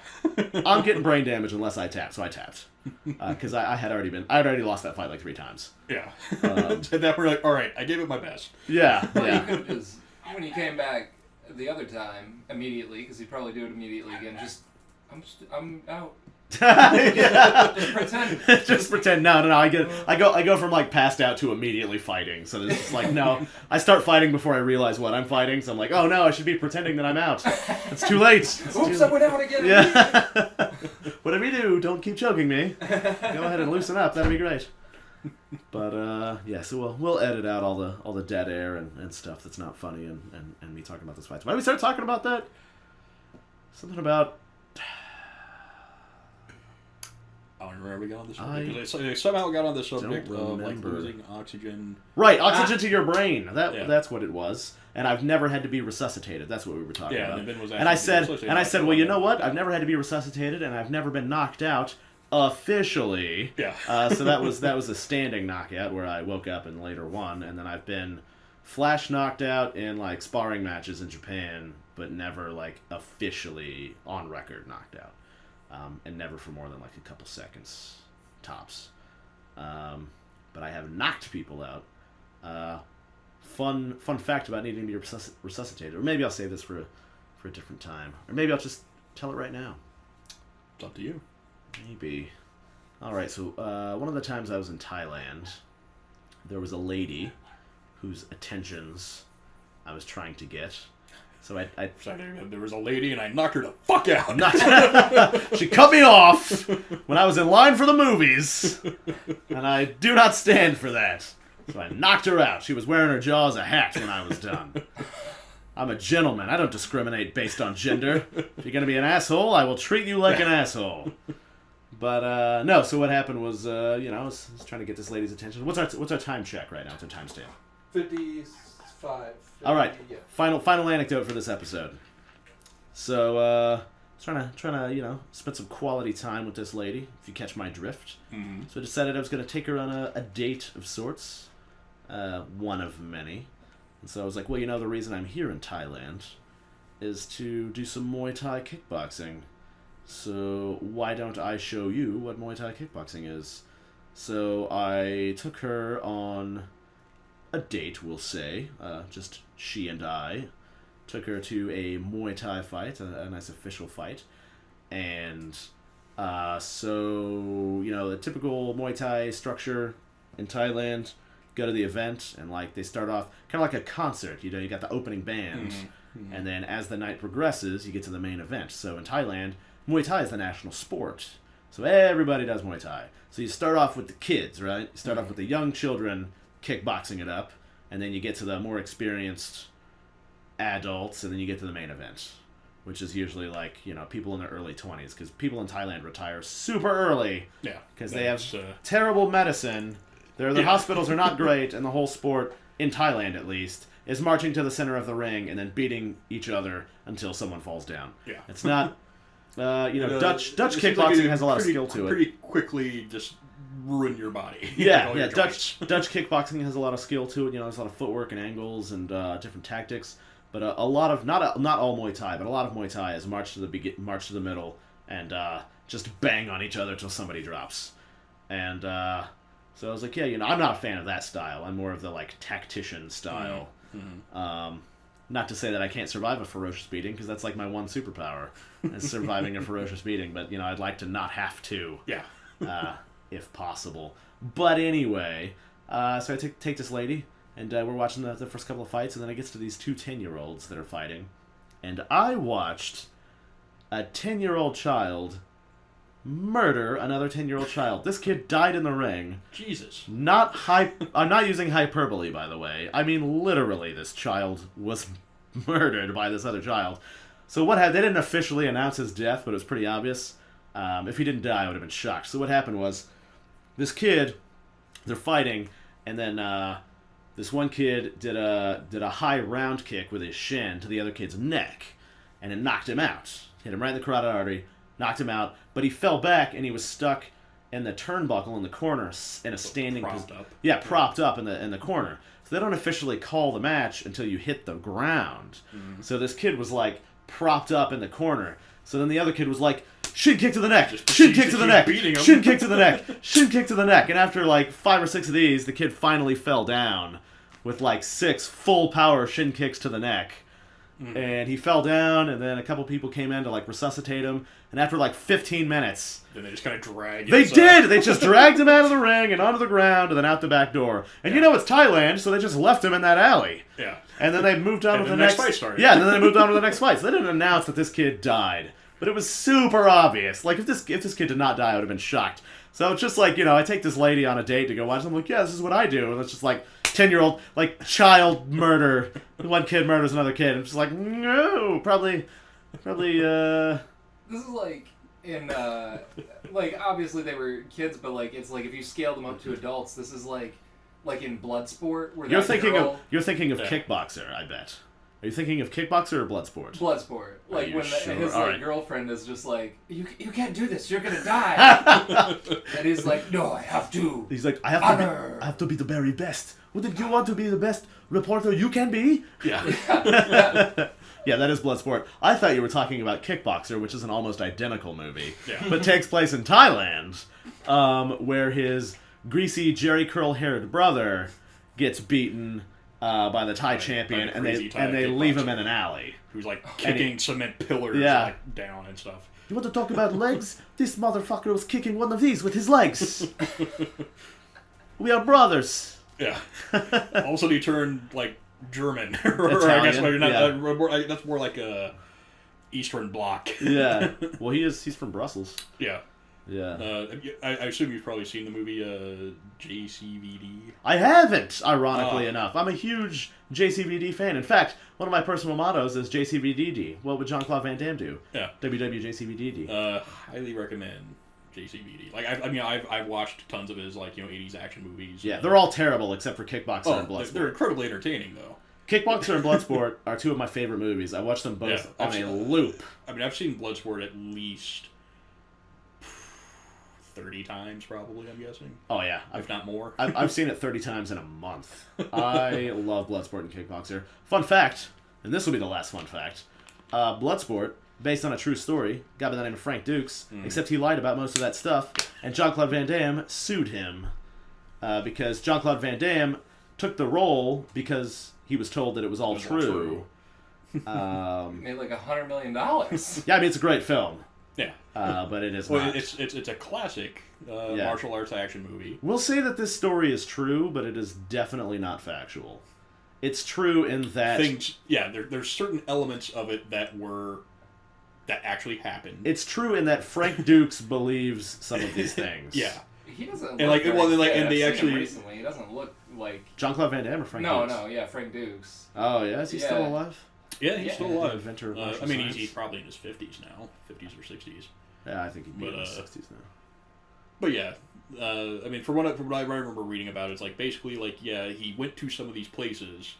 I'm getting brain damage unless I tap, so I tapped. Because I had already lost that fight like 3 times. Yeah. And then we're like, all right, I gave it my best. Yeah. Well, yeah. you could just, when you came back the other time, immediately, because he'd probably do it immediately again, I'm out. Yeah. Just pretend. Just pretend. No. I go from like passed out to immediately fighting. So it's just like no. I start fighting before I realize what I'm fighting. So I'm like, oh no, I should be pretending that I'm out. It's too late. Oops, I went out again. Yeah. Whatever you do, don't keep choking me. Go ahead and loosen up. That'd be great. But yeah, so we'll edit out all the dead air and stuff that's not funny and me talking about this fight. Why did we start talking about that? Something about. I don't remember we got on the subject. Because I somehow got on the subject of like remember. losing oxygen. Right, oxygen to your brain. That's what it was. And I've never had to be resuscitated. That's what we were talking about. And I said, well, you know what? I've never had to be resuscitated, and I've never been knocked out officially. Yeah. So that was a standing knockout where I woke up and later won, and then I've been flash knocked out in like sparring matches in Japan, but never like officially on record knocked out. And never for more than like a couple seconds, tops. But I have knocked people out. Fun fact about needing to be resuscitated. Or maybe I'll save this for a different time. Or maybe I'll just tell it right now. It's up to you. Maybe. Alright, so one of the times I was in Thailand, there was a lady whose attentions I was trying to get. So I there was a lady and I knocked her the fuck out. She cut me off when I was in line for the movies, and I do not stand for that. So I knocked her out. She was wearing her jaw as a hat when I was done. I'm a gentleman. I don't discriminate based on gender. If you're going to be an asshole, I will treat you like an asshole. But no, so what happened was, I was trying to get this lady's attention. What's our time check right now? What's our timestamp? 55. All right. Yeah. Final anecdote for this episode. So, trying to spend some quality time with this lady, if you catch my drift. Mm-hmm. So I decided I was going to take her on a date of sorts, one of many. And so I was like, well, the reason I'm here in Thailand is to do some Muay Thai kickboxing. So why don't I show you what Muay Thai kickboxing is? So I took her on a date, we'll say, just she and I. Took her to a Muay Thai fight, a nice official fight. And so, the typical Muay Thai structure in Thailand, go to the event, and like they start off kind of like a concert. You got the opening band, mm-hmm. And then as the night progresses, you get to the main event. So in Thailand, Muay Thai is the national sport. So everybody does Muay Thai. So you start off with the kids, right? You start off with the young children kickboxing it up, and then you get to the more experienced adults, and then you get to the main event, which is usually like people in their early 20s, because people in Thailand retire super early, because they have terrible medicine. Their hospitals are not great, and the whole sport in Thailand at least is marching to the center of the ring and then beating each other until someone falls down. It's not Dutch kickboxing has a lot of skill to it. Pretty quickly just ruin your body. Dutch kickboxing has a lot of skill to it. There's a lot of footwork and angles and different tactics. But a lot of not all Muay Thai, but a lot of Muay Thai is march to the middle and just bang on each other till somebody drops. And so I was like, yeah, I'm not a fan of that style. I'm more of the like tactician style. Mm-hmm. Not to say that I can't survive a ferocious beating, because that's like my one superpower, is surviving a ferocious beating. But I'd like to not have to. Yeah. If possible. But anyway, so I take this lady, and we're watching the first couple of fights, and then it gets to these two 10-year-olds that are fighting. And I watched a 10-year-old child murder another 10-year-old child. This kid died in the ring. Jesus. I'm not using hyperbole, by the way. I mean, literally, this child was murdered by this other child. So they didn't officially announce his death, but it was pretty obvious. If he didn't die, I would have been shocked. So what happened was, this kid, they're fighting, and then this one kid did a high round kick with his shin to the other kid's neck, and it knocked him out. Hit him right in the carotid artery, knocked him out, but he fell back, and he was stuck in the turnbuckle in the corner in a standing propped up. Yeah, propped up in the corner. So they don't officially call the match until you hit the ground. Mm-hmm. So this kid was like propped up in the corner. So then the other kid was like, shin kick to the neck, shin kick to the neck, shin kick to the neck, shin kick to the neck. And after like 5 or 6 of these, the kid finally fell down with like 6 full power shin kicks to the neck. Mm. And he fell down, and then a couple people came in to like resuscitate him. And after like 15 minutes, then they just kind of dragged him. They did! They just dragged him out of the ring and onto the ground and then out the back door. And it's Thailand, so they just left him in that alley. Yeah. And then they moved on to the next fight started. Yeah, and then they moved on to the next fight. So they didn't announce that this kid died. But it was super obvious. Like, if this kid did not die, I would have been shocked. So it's just like, I take this lady on a date to go watch. I'm like, yeah, this is what I do. And it's just like 10-year-old, like, child murder. One kid murders another kid. I'm just like, no, probably, This is like in, like, obviously they were kids, but, like, it's like if you scale them up to adults, this is like in Bloodsport, where you're thinking of Yeah. Kickboxer, I bet. Are you thinking of Kickboxer or Bloodsport? Bloodsport. Like, when sure? his All right. girlfriend is just like, you can't do this, you're gonna die. And he's like, no, I have to. He's like, I Honor. have to be the very best. Wouldn't you want to be the best reporter you can be? Yeah. Yeah, that is Bloodsport. I thought you were talking about Kickboxer, which is an almost identical movie, Yeah. but takes place in Thailand, where his greasy Jerry curl-haired brother gets beaten by the Thai champion, and they leave him in an alley. Who's like kicking cement pillars like down and stuff. You want to talk about legs? This motherfucker was kicking one of these with his legs. We are brothers. Yeah. All of a sudden he turned like German, or Italian, I guess maybe not. yeah. That's more like a Eastern Bloc. Yeah. Well, he's from Brussels. Yeah. Yeah. I assume you've probably seen the movie JCVD. I haven't, ironically enough. I'm a huge JCVD fan. In fact, one of my personal mottos is JCVDD. What would Jean-Claude Van Damme do? Yeah. WWJCVDD. Highly recommend JCVD. Like, I've watched tons of his, like, 80s action movies. Yeah, they're all terrible except for Kickboxer and Bloodsport. They're incredibly entertaining, though. Kickboxer and Bloodsport are two of my favorite movies. I watch them both on a loop. I mean, I've seen Bloodsport at least 30 times, probably, I'm guessing. Oh, yeah. If not more. I've seen it 30 times in a month. I love Bloodsport and Kickboxer. Fun fact, and this will be the last fun fact, Bloodsport, based on a true story, guy by the name of Frank Dukes, except he lied about most of that stuff, and Jean-Claude Van Damme sued him because Jean-Claude Van Damme took the role because he was told that it was all true. Made like $100 million. Yeah, I mean, it's a great film. Yeah. But it is well, not. It's a classic martial arts action movie. We'll say that this story is true, but it is definitely not factual. It's true in that... there's certain elements of it that actually happened. It's true in that Frank Dukes believes some of these things. Yeah. He doesn't and look and they I've seen actually... him recently. He doesn't look like... Jean-Claude Van Damme or Frank Dukes? No, Frank Dukes. Oh, yeah? Is he still alive? Yeah, he's still alive. Inventor of martial I mean, science. he's probably in his 50s now. 50s or 60s. Yeah, I think he'd be in his 60s now. But yeah, I mean, from what I remember reading about it, it's like basically like, yeah, he went to some of these places,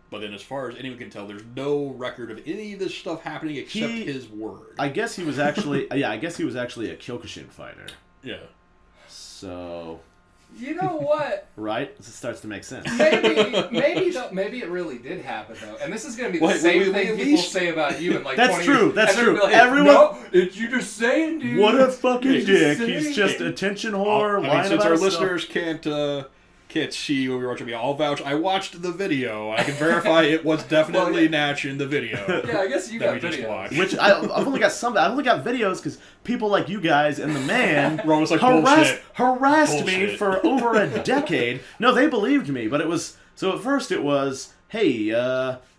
but then as far as anyone can tell, there's no record of any of this stuff happening except his word. I guess he was actually a Kyokushin fighter. Yeah. So... You know what? Right? It starts to make sense. Maybe it really did happen though, and this is gonna be the same thing people say about you in like That's 20 true. years. That's true. Like, Everyone. No, it's you just saying, dude. What a fucking dick. saying. He's just attention whore. I lying mean, since about our stuff. listeners can't see what we were watching, I'll vouch. I watched the video. I can verify it was definitely Nash in the video. Yeah, I guess you that got we just video. watched. Which I've only got some. I've only got videos because people like you guys and the man We're almost like harassed me Bullshit. for over a decade. No, they believed me, but it was so. At first, it was, hey,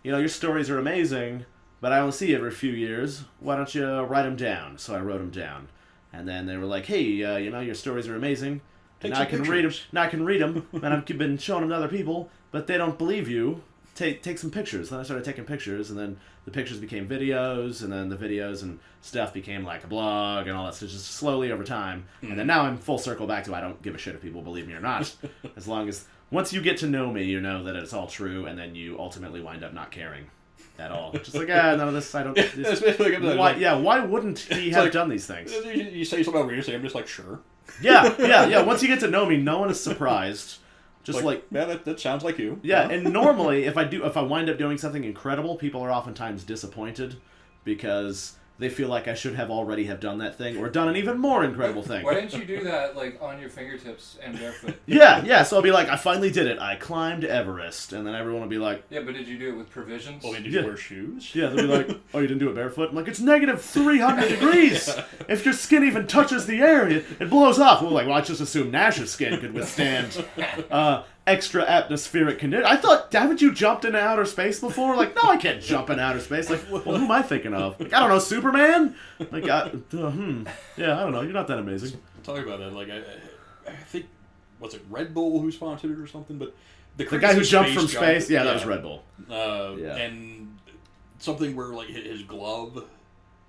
your stories are amazing, but I only see you every few years. Why don't you write them down? So I wrote them down, and then they were like, hey, your stories are amazing. Take Now some I can read them. pictures. Now I can read them, and I've been showing them to other people, but they don't believe you. Take some pictures. Then I started taking pictures, and then the pictures became videos, and then the videos and stuff became like a blog and all that stuff, just slowly over time. And then now I'm full circle back to I don't give a shit if people believe me or not, as long as once you get to know me, you know that it's all true, and then you ultimately wind up not caring at all. Just like none of this. I don't. That's basically Why? Yeah. Why wouldn't he have done these things? You say something over here, say I'm just like sure. Yeah. Once you get to know me, no one is surprised. Just like yeah, that sounds like you. yeah, and normally if I wind up doing something incredible, people are oftentimes disappointed because they feel like I should have already have done that thing or done an even more incredible thing. Why didn't you do that like on your fingertips and barefoot? Yeah. So I'll be like, I finally did it. I climbed Everest, and then everyone will be like, Yeah, but did you do it with provisions? Well, did Yeah. you wear shoes? yeah, they'll be like, oh, you didn't do it barefoot? I'm like, it's negative 300 degrees. If your skin even touches the air, it blows off. We're like, well, I just assumed Nash's skin could withstand extra atmospheric conditions. I thought, haven't you jumped into outer space before? Like, no, I can't jump in outer space. Like, well, who am I thinking of? Like, I don't know, Superman? Like, yeah, I don't know. You're not that amazing. Talk about that. Like, I think, was it Red Bull who sponsored it or something? But The guy who jumped from space? Yeah, that was yeah. Red Bull. Yeah. And something where, like, his glove,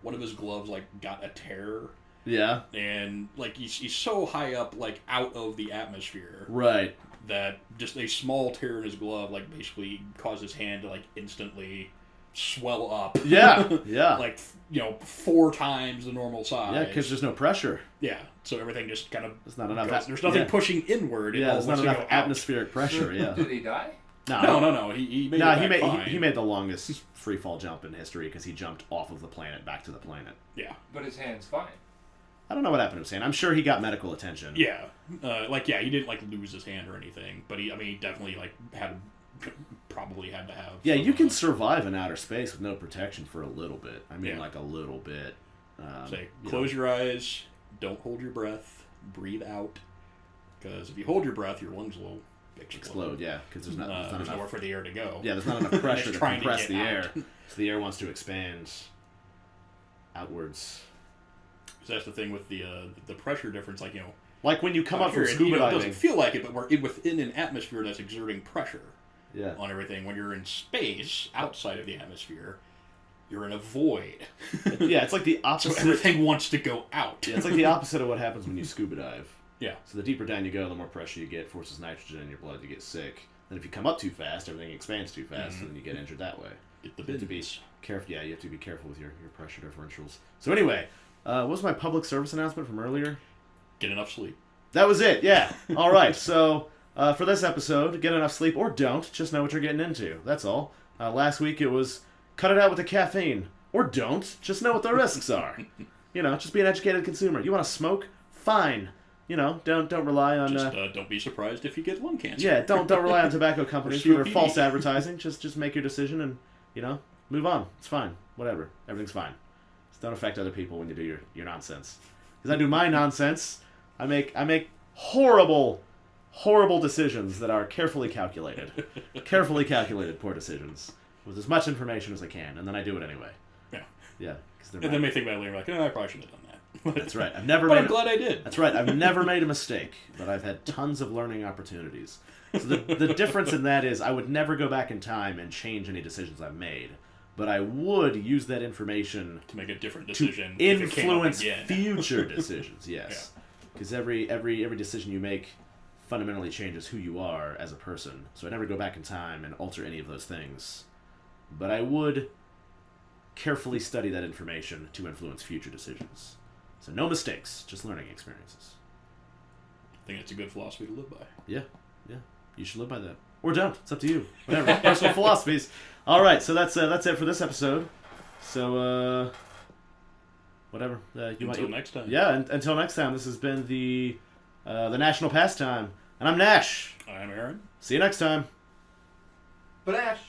one of his gloves, like, got a tear. Yeah. And, like, he's so high up, like, out of the atmosphere. Right. That just a small tear in his glove, like, basically caused his hand to, like, instantly swell up. Yeah. Like, 4 times the normal size. Yeah, because there's no pressure. Yeah, so everything just kind of... There's not enough. There's nothing yeah. pushing inward. It Yeah, all there's not wants to enough go out. atmospheric pressure. Yeah. Did he die? No. He made it back fine. He made the longest free fall jump in history because he jumped off of the planet back to the planet. Yeah. But his hand's fine. I don't know what happened to Hussein. I'm sure he got medical attention. Yeah. He didn't, like, lose his hand or anything, but he definitely, like, probably had to have... Yeah, you can survive in outer space with no protection for a little bit. I mean, Yeah. like a little bit. Close your eyes, don't hold your breath, breathe out, because if you hold your breath, your lungs will Explode, yeah, because there's not there's enough. nowhere for the air to go. Yeah, there's not enough pressure to trying to compress get the out. air. So the air wants to expand outwards. So that's the thing with the pressure difference, like, Like when you come up from it scuba diving. doesn't feel like it, but we're within an atmosphere that's exerting pressure Yeah. on everything. When you're in space, outside of the atmosphere, you're in a void. Yeah, it's like the So opposite. everything wants to go out. Yeah, it's like the opposite of what happens when you scuba dive. Yeah. So the deeper down you go, the more pressure you get, forces nitrogen in your blood, you get sick. Then if you come up too fast, everything expands too fast, and then you get injured that way. Get the You have to be bins. careful. Yeah, you have to be careful with your pressure differentials. So anyway, what was my public service announcement from earlier? Get enough sleep. That was it. Yeah. All right. So for this episode, get enough sleep or don't. Just know what you're getting into. That's all. Last week it was cut it out with the caffeine or don't. Just know what the risks are. Just be an educated consumer. You want to smoke? Fine. Don't rely on. Just don't be surprised if you get lung cancer. Yeah, don't rely on tobacco companies for their COPD. false advertising. Just make your decision and move on. It's fine. Whatever. Everything's fine. Just don't affect other people when you do your nonsense. Because I do my nonsense. I make horrible decisions that are carefully calculated. Carefully calculated poor decisions with as much information as I can, and then I do it anyway. Yeah. Yeah. And then they think about it later, like, I probably shouldn't have done that. That's right. I've never. But I'm glad I did. That's right. I've never made a mistake, but I've had tons of learning opportunities. So the difference in that is I would never go back in time and change any decisions I've made, but I would use that information To make a different decision. to if it came up influence again. future decisions. Yes, because every decision you make fundamentally changes who you are as a person. So I never go back in time and alter any of those things, but I would carefully study that information to influence future decisions. So no mistakes, just learning experiences. think it's a good philosophy to live by. Yeah. You should live by that, or don't. It's up to you. Whatever. Personal philosophies. All right. So that's it for this episode. So whatever. Until next time. Yeah. Until next time. This has been the National Pastime, and I'm Nash. I'm Aaron. See you next time. But Ash.